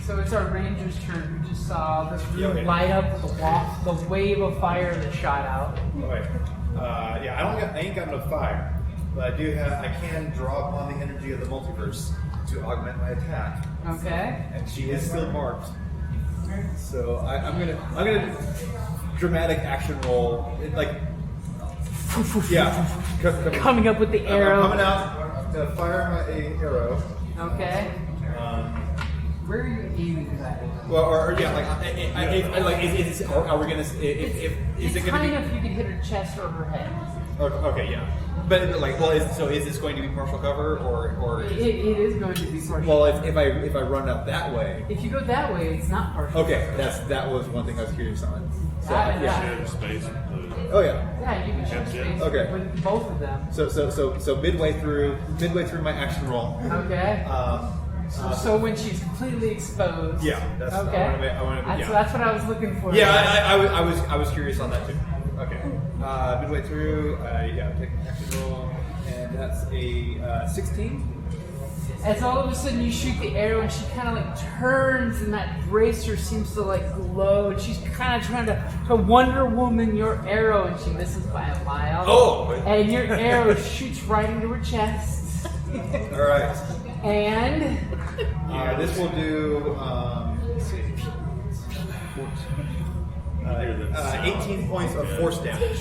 So it's our ranger's turn. We just saw this room
okay.
light up with the wave of fire that shot out.
Okay. Yeah, I ain't got no fire, but I can draw upon the energy of the multiverse to augment my attack.
Okay.
And she is still marked. So I'm gonna dramatic action roll.
Coming up with the arrow.
I'm coming out to fire my arrow.
Okay. Where are you aiming that?
Well, are we gonna? Is it gonna
kind
be?
of you can hit her chest or her head.
Okay, yeah. But is this going to be partial cover or?
It is going to be partial.
Well, if I run up that way.
If you go that way, it's not partial.
Okay, that was one thing I was curious on. So,
Yeah.
Share space with the
Oh yeah.
Yeah, you can share
That's it.
space
Okay.
with both of them.
So midway through my action roll.
Okay. So when she's completely exposed.
Yeah, that's
okay.
I wanna, yeah.
That's what I was looking for.
Yeah, I was curious on that too. Okay. Midway through, take an action roll, and that's a 16.
As all of a sudden you shoot the arrow and she kind of like turns and that bracer seems to like glow and she's kind of trying to Wonder Woman your arrow and she misses by a mile.
Oh!
And your arrow shoots right into her chest.
All right.
And
this will do. Let's see. 18 points of force damage.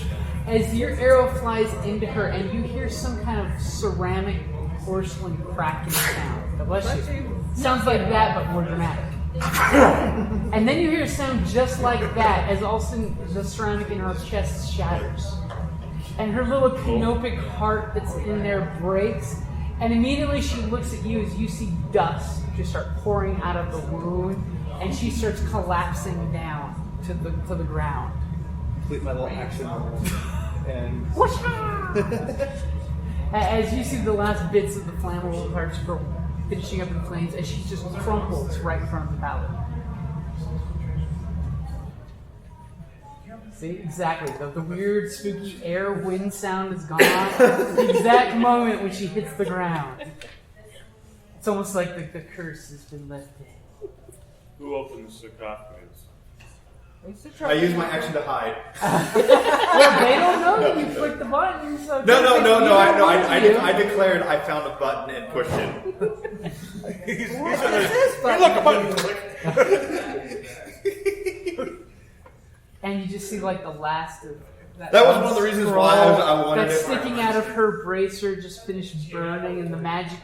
as your arrow flies into her and you hear some kind of ceramic porcelain cracking sound. Bless you. Sounds like that, but more dramatic. And then you hear a sound just like that as all of a sudden the ceramic in her chest shatters. And her little canopic heart that's in there breaks. And immediately she looks at you as you see dust just start pouring out of the wound. And she starts collapsing down to the ground.
Complete my little action roll. And
as you see the last bits of the flammable parts go finishing up in flames as she just crumples right in front of the paladin. See, exactly. The weird, spooky air wind sound is gone. The exact moment when she hits the ground. It's almost like the curse has been lifted.
Who opened the sarcophagus?
I use my action to hide.
Well, they don't know that you clicked the button, so
No. I declared I found a button and pushed it.
Look, a button click.
And you just see like the last of
That was one of the reasons why I wanted
that's
it.
sticking out of her bracer just finished burning, and the magic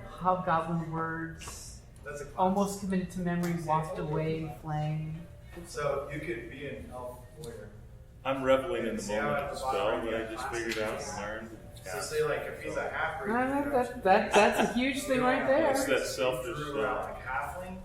hobgoblin words
That's a class.
almost committed to memory, walked away, flame.
So you could be an elf warrior.
I'm reveling in the moment of the spell that I just figured out and learned.
So say like if he's a half-breed,
That's a huge thing right there.
It's that selfish
like halfling,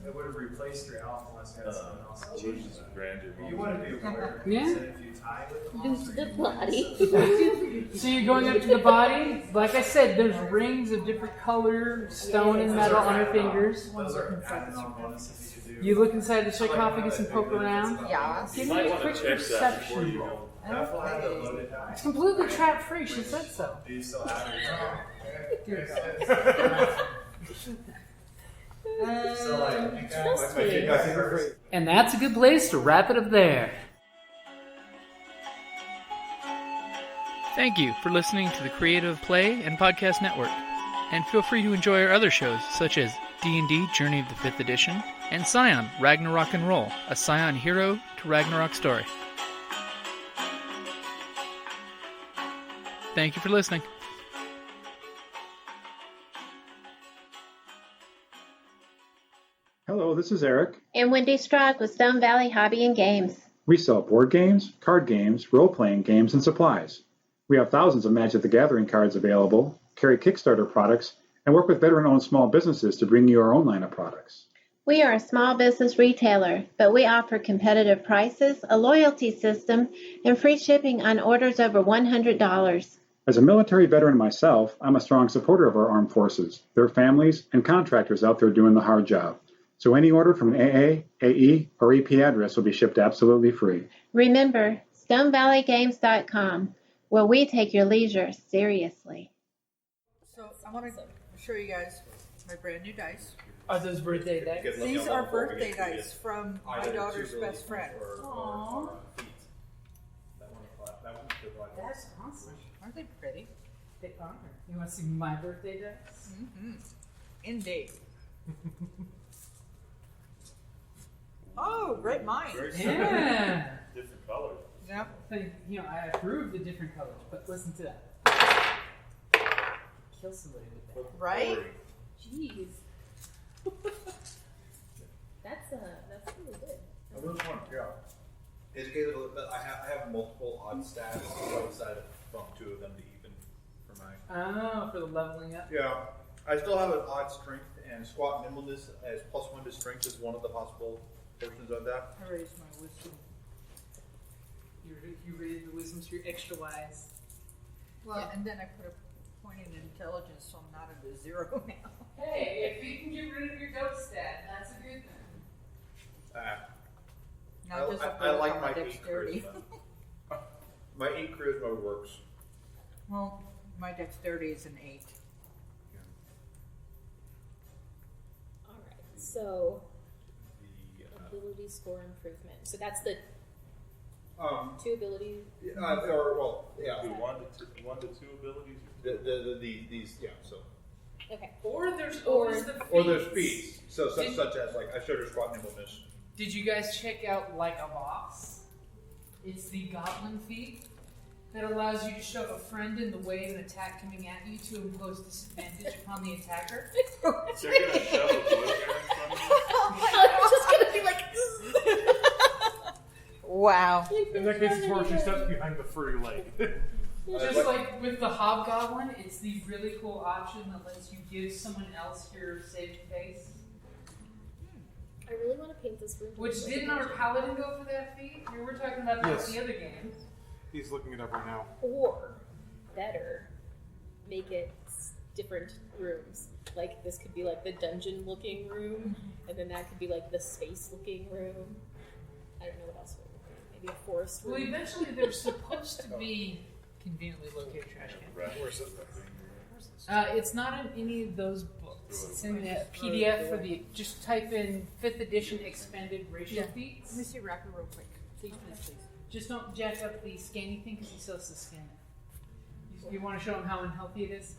it would have replaced your elf unless you had someone else.
illusions of grandeur.
You want to be a warrior.
Yeah.
So if you tie with the monster,
The body.
So you're going up to the body. Like I said, there's rings of different color, stone and metal on her fingers.
those are added on bonuses you could do.
You look inside the sarcophagus and poke around.
Yeah.
Give
You
me
might
a
want to
quick
check that before
perception
you
roll.
roll.
Careful how the loaded die.
It's completely trap free. She said so.
Do you still have it? So like,
And that's a good place to wrap it up there.
Thank you for listening to the Creative Play and Podcast Network. And feel free to enjoy our other shows, such as D&D Journey of the 5th Edition and Scion Ragnarok and Roll, a Scion hero to Ragnarok story. Thank you for listening.
Hello, this is Eric.
And Wendy Strog with Stone Valley Hobby and Games.
We sell board games, card games, role-playing games, and supplies. We have thousands of Magic the Gathering cards available, carry Kickstarter products, and work with veteran-owned small businesses to bring you our own line of products.
We are a small business retailer, but we offer competitive prices, a loyalty system, and free shipping on orders over $100.
As a military veteran myself, I'm a strong supporter of our armed forces, their families, and contractors out there doing the hard job. So any order from an AA, AE, or EP address will be shipped absolutely free.
Remember, StoneValleyGames.com, where we take your leisure seriously.
So I want to show you guys my brand new dice.
Are those birthday dice?
These are birthday dice from my daughter's best friend.
Aww. That's awesome.
Aren't they pretty?
They are. You want to see my birthday dice?
Mm-hmm. Indeed. Oh, great mind.
Yeah.
Different colors.
Yep.
I approve the different colors, but listen to that. Kill somebody with that.
Right?
Jeez. That's really good.
I really want to educate a little bit. I have multiple odd stats, so I decided to bump two of them to even for my.
Oh, for the leveling up?
Yeah. I still have an odd strength, and squat nimbleness as +1 to strength is one of the possible portions of that.
I raised my wisdom. You raised the wisdom, so you're extra wise.
Well, and then I put a point in intelligence, so I'm not at a 0 now.
Hey, if you can get rid of your goat stat, that's a good thing.
Not just
I like my 8
dexterity.
charisma. My 8 charisma works.
Well, my dexterity is an 8.
Alright, so ability score improvement. So that's the 2 abilities.
Do 1 to 2 abilities.
These so.
Okay.
Or there's always the feats.
Or there's feats. So such as like I showed her squat nimbleness.
Did you guys check out Like a Boss? It's the Goblin feat that allows you to shove a friend in the way of an attack coming at you to impose disadvantage upon the attacker.
They're gonna shove a blue guy in front of you.
I'm just gonna be like.
Wow.
In that case, it's where she steps behind the furry leg.
Just like with the Hobgoblin, it's the really cool option that lets you give someone else your saved face.
I really want to paint this room.
Which didn't our Paladin go for that feat? We were talking about that
Yes.
the other game.
He's looking it up right now.
Or, better, make it different rooms. Like, this could be like the dungeon-looking room, and then that could be like the space-looking room. I don't know what else. Maybe a forest room.
Well, eventually there's supposed to be conveniently located trash can.
Where's it?
It's not in any of those books. It's in the PDF for the. Just type in 5th edition expanded racial feats.
Let me see Rapper real quick.
Please. Just don't jack up the scanning thing because he still has to scan it. You want to show him how unhealthy it is?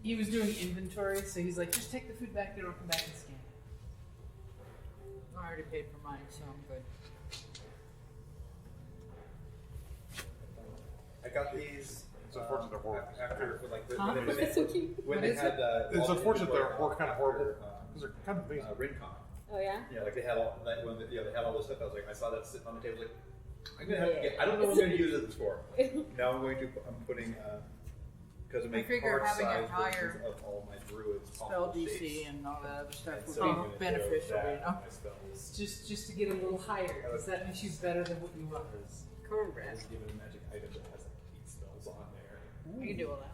He was doing inventory, so he's like, just take the food back there and come back and scan it.
I already paid for mine, so I'm good.
I got these
It's unfortunate they're horrible.
After like
When
they had
it's unfortunate they're kind of horrible because they're kind of amazing.
Rincon.
Oh yeah.
Yeah, like they had all that when they had all this stuff. I was like, I saw that sitting on the table. Like, I'm gonna have to get. I don't know what I'm gonna use this for. Now I'm putting because it makes
figure
card
having a
size
higher
of all my druids.
spell DC
shapes.
and all that other stuff would
So
be beneficial, you know.
It's just to get a little higher, because that makes you better than what you are.
Correct.
Give it a magic item that has like 8 spells on there.
You can do all that.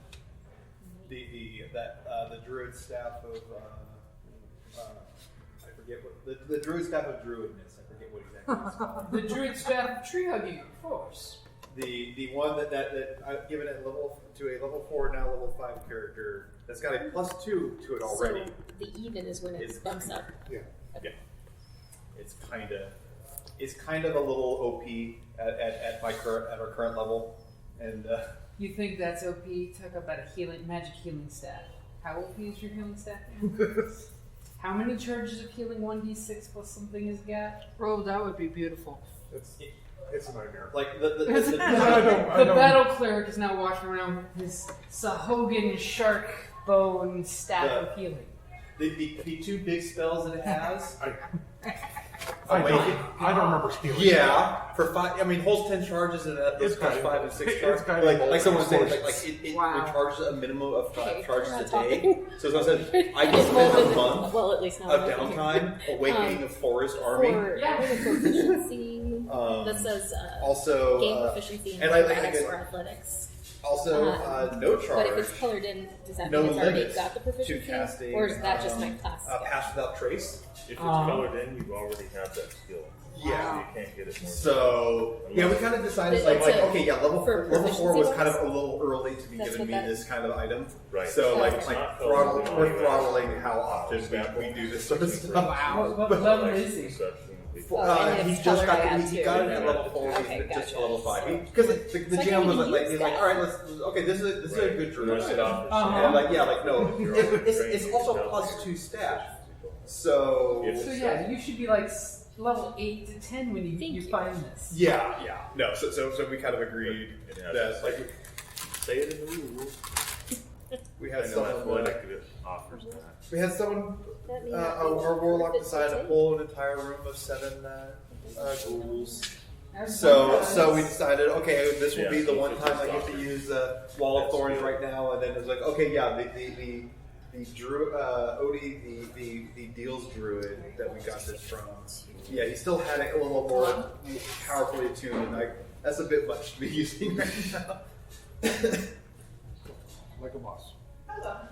The druid staff of I forget what the druid staff of druidness. I forget what exactly it's called.
The druid staff tree hugging, of course.
The one that I've given it to a level 4 now level 5 character that's got a +2 to it already.
So the even is when it bumps up.
Yeah.
Yeah. It's kind of a little OP at our current level, and
You think that's OP? Talk about a magic healing staff. How OP is your healing staff? How many charges of healing 1d6 plus something is got?
Oh, that would be beautiful.
It's a nightmare.
like
The battle cleric is now walking around with his Sahogan shark bone staff of healing.
the 2 big spells that it has.
I don't remember stealing.
Yeah, for 5. I mean, holds 10 charges and it's cost 5 and 6 charges. Like someone was saying, it recharges a minimum of 5 charges a day. So as I said, I can spend a month
at least now
of downtime awakening the forest army.
For proficiency, that says
Also,
gain proficiency in
and
acrobatics or athletics.
Also, no charge.
But if it's colored in, does that
no
mean it's already
limits
got the proficiency?
to casting,
or is that just my class skill?
Pass without trace.
If it's colored in, you already have that skill.
Yeah.
So you can't get it more.
So yeah, we kind of decided
But
like
it's
okay, yeah, level 4 was kind of a little early to be
That's
giving me
what that
this kind of item.
Right.
So like
It's not
throttling,
totally
we're
anyway.
throttling how often we do this sort of stuff.
What level is he?
And
He
it's
just
colored
got
out
it. He
too.
got it at level 4.
Okay,
He's just
gotcha.
level 5. Because the
So I
GM
can't
was
even
like,
use
he's like,
that.
all right, okay, this is a good druid.
Rest it off.
And like, yeah, like no, it's also +2 staff. So
yeah, you should be like level 8 to 10 when you find this.
yeah. No, so we kind of agreed that like
say it in the rules.
we had
I know
someone.
athletic offers that.
We had someone.
That means
Our warlock decided to pull an entire room of 7 ghouls. So we decided, okay, this will be the one time I get to use the Wall of Thorns right now, and then it was like, okay, yeah, the druid, Odie, the deals druid that we got this from. Yeah, he still had it a little more powerfully attuned, and that's a bit much to be using right now.
Like a boss.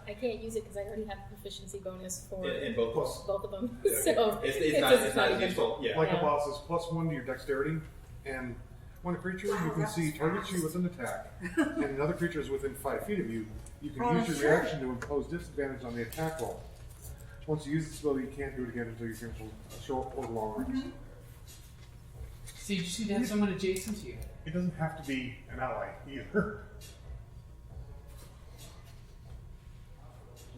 I can't use it because I already have proficiency bonus for
In both books.
both of them.
Yeah, okay.
So
It's not
even-
useful. Yeah.
Like a boss is +1 to your dexterity, and when a creature you can see targets you with an attack, and another creature is within 5 feet of you, you can use your reaction to impose disadvantage on the attack roll. Once you use the spell, you can't do it again until you finish a short or long rest.
So you just need to have someone adjacent to you.
It doesn't have to be an ally either.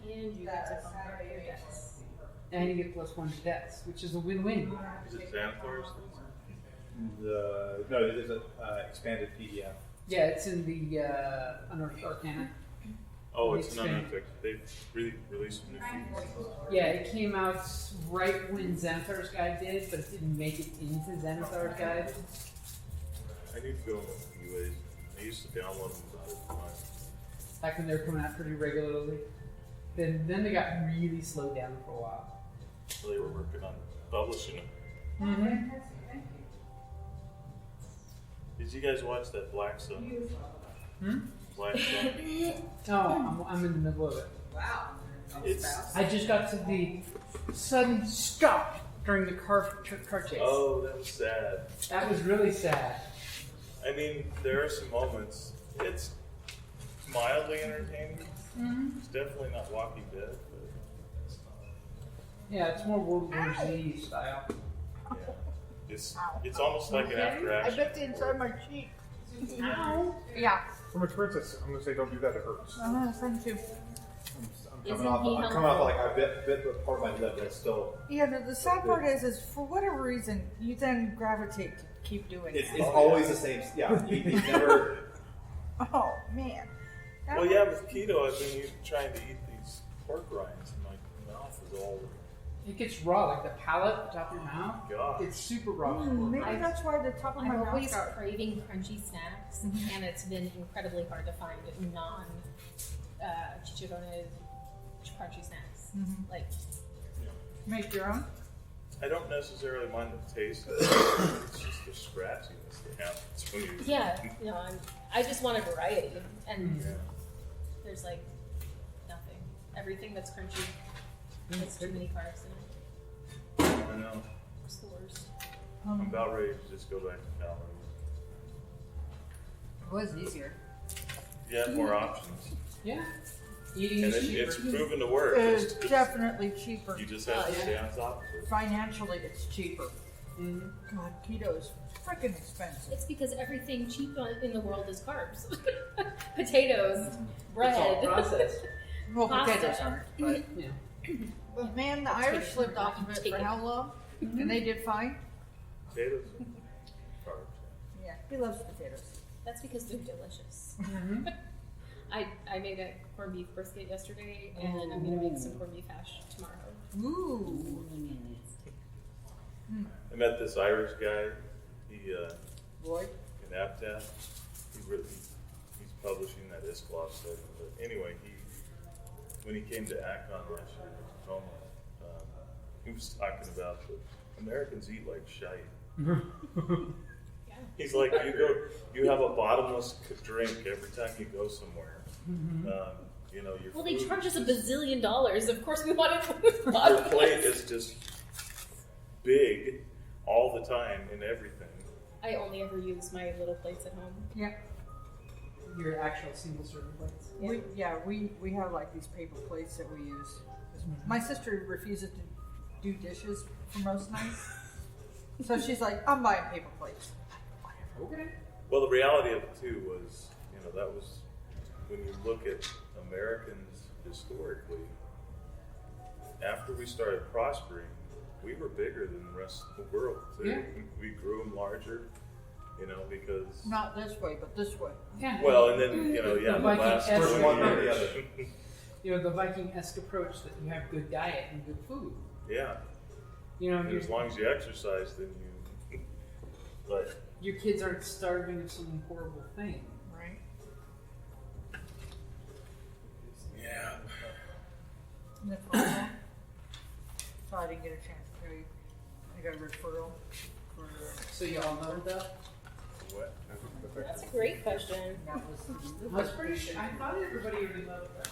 And you get to conquer your dex.
And you get +1 to dex, which is a win-win.
Is it Xanathar's?
No, there's an expanded PDF.
Yeah, it's in the Unearthed Arcana.
Oh, it's an unepic. They've released some new features.
Yeah, it came out right when Xanathar's Guide did, but it didn't make it into Xanathar's Guide.
I need to go in a few ways. I used to download them the whole time.
Back when they were coming out pretty regularly. Then they got really slowed down for a while.
So they were working on publishing them.
Mm-hmm.
Did you guys watch that Black Sun? Black Sun?
Oh, I'm in the middle of it.
Wow.
It's
I just got to the sudden stop during the car chase.
oh, that was sad.
That was really sad.
I mean, there are some moments. It's mildly entertaining.
Mm-hmm.
It's definitely not Walking Dead, but it's not.
Yeah, it's more World War Z style.
Yeah. It's almost like an after
I
action.
bit the inside of my cheek.
Ow.
Yeah.
From experience, I'm going to say don't do that, it hurts.
Thank you.
I'm coming off like I bit part of my lip, but it's still.
Yeah, the sad part is for whatever reason, you then gravitate to keep doing it.
It's always the same. Yeah, you never.
Oh, man.
Well, yeah, with keto, I've been trying to eat these pork rinds, and my mouth is all.
It gets raw, like the palate, the top of your mouth.
God.
It's super raw.
Maybe that's why the top of my
I'm
mouth
always
got...
craving crunchy snacks, and it's been incredibly hard to find non-chicharrones crunchy snacks. Like,
Make your own?
I don't necessarily mind the taste. It's just the scratchiness that happens when you.
yeah, I just want a variety, and there's like nothing. Everything that's crunchy has too many carbs in it.
I know.
It's the worst.
I'm about ready to just go back to calories.
It was easier.
You have more options.
Yeah. Eating
And
is cheaper.
it's proven to work.
It's definitely cheaper.
You just have to stay on top of it.
Financially, it's cheaper. God, keto is freaking expensive.
It's because everything cheap in the world is carbs. Potatoes, bread.
It's all processed.
Well,
Pasta.
potatoes aren't. But,
Yeah.
but man, the Irish slipped off of it for how long? And they did fine?
Potatoes, carbs.
Yeah, he loves potatoes.
That's because they're delicious. I made a corned beef brisket yesterday, and I'm gonna make some corned beef hash tomorrow.
Ooh.
I met this Irish guy. He
Lloyd?
in Aptat. He's publishing that Isklov study. But anyway, when he came to Akron last year in Tacoma, he was talking about that Americans eat like shite. He's like, you have a bottomless drink every time you go somewhere. You know, your
They
food
charge us
is
$1 bazillion. Of course, we want it.
your plate is just big all the time in everything.
I only ever use my little plates at home.
Yeah.
Your actual single serving plates.
We have like these paper plates that we use. My sister refuses to do dishes for most nights. So she's like, I'm buying paper plates.
Okay.
Well, the reality of it too was, that was when you look at Americans historically. After we started prospering, we were bigger than the rest of the world too.
Yeah.
We grew them larger, because.
Not this way, but this way.
Yeah.
Well, and then the
Viking
last
esque-
20 years.
The Viking-esque approach that you have good diet and good food.
Yeah. And as long as you exercise, then you. But
your kids aren't starving of some horrible thing.
Right.
yeah.
And that's all. So I didn't get a chance to tell you. I got a referral for.
So you all know that?
What?
That's a great question.
That was.
I was pretty sure. I thought everybody would love that.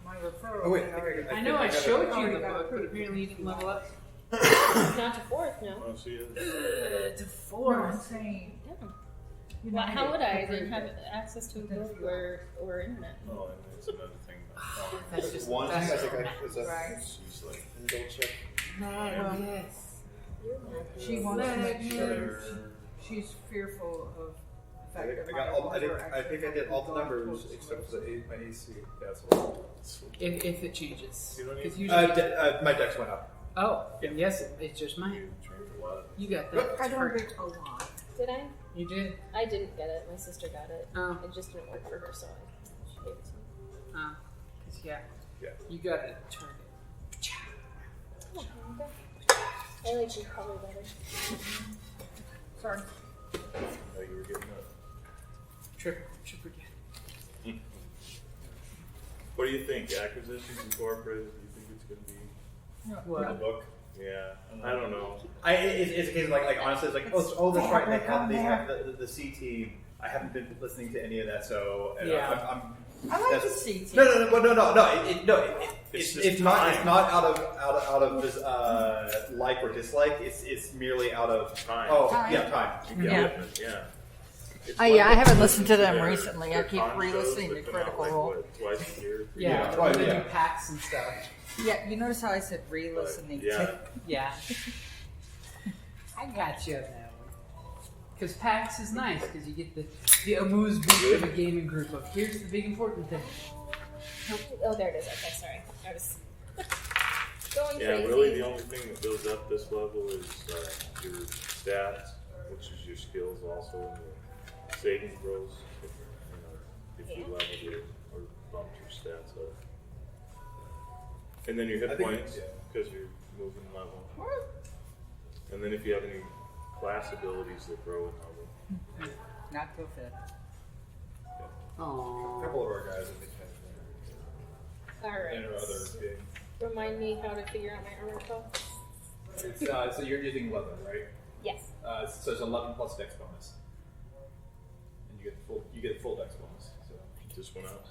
My referral.
Oh wait,
I know I showed you the book, but apparently you didn't level up.
Not to fourth, no.
Oh, she is.
To
No,
four.
I'm saying.
Yeah. Well, how would I? I didn't have access to a book or internet.
Oh, and there's another thing.
That's just
One thing I think is
Right.
She's like,
double check.
Madness.
She wants to make sure she's fearful of the fact that my
I think I did all the numbers except for my AC. That's
If it changes.
You don't
Because
need-
usually.
my dex went up.
Oh, yes, it's just mine.
you drink a lot.
You got that.
I don't drink a lot.
Did I?
You did.
I didn't get it. My sister got it.
Oh.
It just didn't work for her, so she gave it to me.
Cause yeah.
Yeah.
You got it. Target.
Oh, okay. I like you probably better.
Sorry.
No, you were getting up.
Trip again.
What do you think? Acquisitions Incorporated? Do you think it's going to be a
What?
book? Yeah. I don't know.
It's a case of like honestly, it's like that's right. They have the C team. I haven't been listening to any of that, so
Yeah.
I like the C team.
No.
It's
It's not out of this like or dislike. It's merely out of
Time.
Time.
time.
Commitment, yeah. It's
I
like
haven't listened to them
their-
recently. I
their
keep
con
re-listening
shows
to
that come out,
Critical
like,
Role.
what, twice a year?
Yeah.
right,
They
yeah.
do packs and stuff.
Yeah, you notice how I said re-listening?
Yeah.
Yeah. I got you on that one. Because PAX is nice, because you get the amuse bouche of a gaming group of here's the big important thing.
Oh, there it is. Okay, sorry. I was going
Yeah,
crazy.
really the only thing that goes up this level is your stats, which is your skills also, and your saving throws. If you level your, or bumped your stats up. And then your hit points, because you're moving level. And then if you have any class abilities that grow in level.
Not till 5th.
A couple of our guys have been
Alright.
and other big.
Remind me how to figure out my armor cost.
It's, so you're using leather, right?
Yes.
So it's 11 plus dex bonus, and you get the full dex bonus. So
Just went up.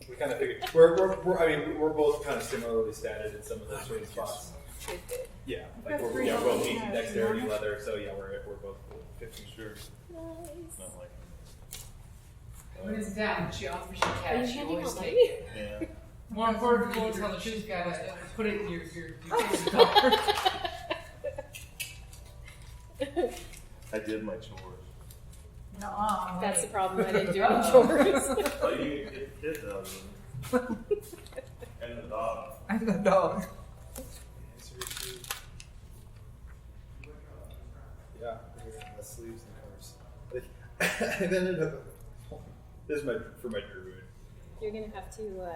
we kind of figured we're both kind of similarly statted in some of those sort of spots. Yeah, like we're both 18 dexterity leather, so yeah, we're both 15.
Sure.
Nice.
Not like
When it's down, she offers you
Are
cash.
you
You
handing
always
out
take
money?
it.
yeah.
More importantly, tell her she's got to put it in your car.
I did my chores.
No,
That's the problem. I didn't do any chores.
Oh, you get the kids out of them. And the dog.
I'm the dog.
Yeah, the sleeves and covers. And then ended up. This is for my druid.
You're gonna have to.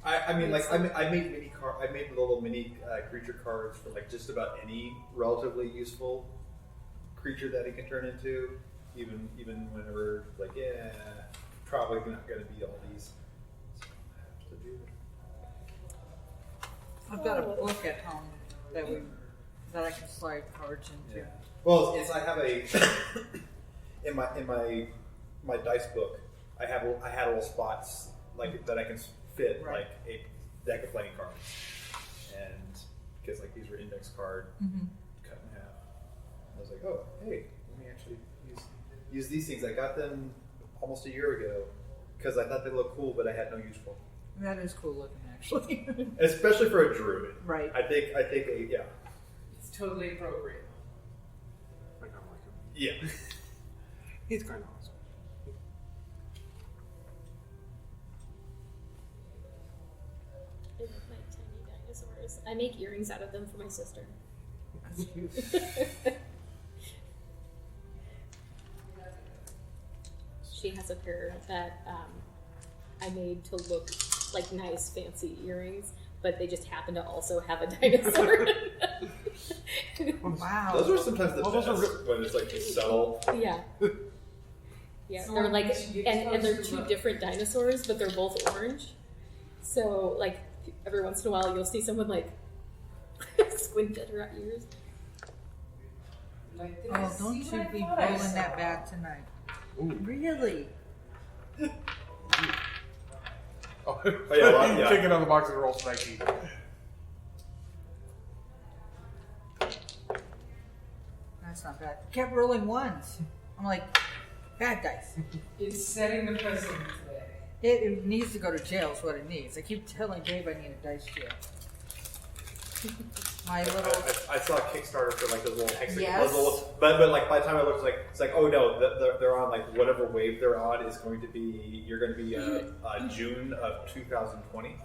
I mean, like I made little mini creature cards for like just about any relatively useful creature that he can turn into, even whenever like probably not going to be all these. So I have to do that.
I've got a book at home that I can slide cards into.
Yeah. Well, I have a in my dice book. I had little spots like that I can fit like a deck of playing cards, and because like these were index card cut in half. I was like, oh hey, let me actually use these things. I got them almost a year ago because I thought they looked cool, but I had no use for them.
That is cool looking, actually.
Especially for a druid.
Right.
I think
It's totally appropriate.
I kind of like him.
Yeah.
He's kind of awesome.
I love my tiny dinosaurs. I make earrings out of them for my sister. She has a pair that I made to look like nice, fancy earrings, but they just happen to also have a dinosaur.
Wow.
Those are sometimes the best when it's like subtle.
Yeah. Yeah, they're like, and they're two different dinosaurs, but they're both orange. So, like, every once in a while, you'll see someone like squint at her ears.
Like,
Oh, don't you be bowling that bad tonight.
Ooh.
Really?
Oh,
yeah.
Take it out of the box and roll spiky.
That's not bad. Kept rolling ones. I'm like, bad dice.
It's setting the precedent today.
It needs to go to jail is what it needs. I keep telling Dave I need a dice jail. My little...
I saw a Kickstarter for like those little hexagon
Yes.
puzzles, but like by the time I looked, it's like oh no, they're on like whatever wave they're on is going to be. You're going to be June of 2020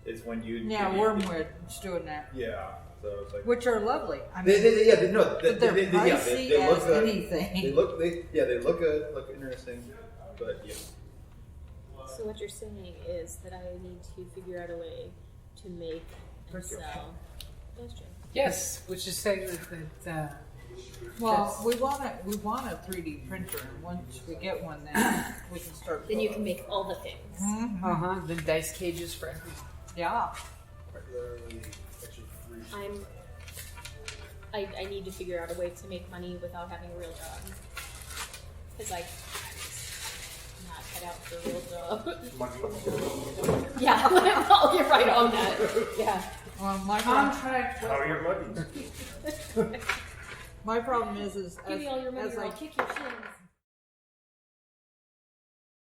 is when you
Wormwood is doing that.
Yeah, so it's like
Which are lovely. I mean,
they're
pricey
they look
as
good.
anything.
They look good, look interesting, but yeah.
So what you're saying is that I need to figure out a way to make and sell.
Yes, which is saying that
well, we want a 3D printer, and once we get one, then we can start.
Then you can make all the things.
Mm-hmm.
the dice cages for everything.
Yeah.
I need to figure out a way to make money without having a real job. Because I'm not cut out for a real job. Yeah, I'll get right on that. Yeah.
Well, my
Contract.
How are your muddies?
My problem is
Give me all your money or I'll kick your shins.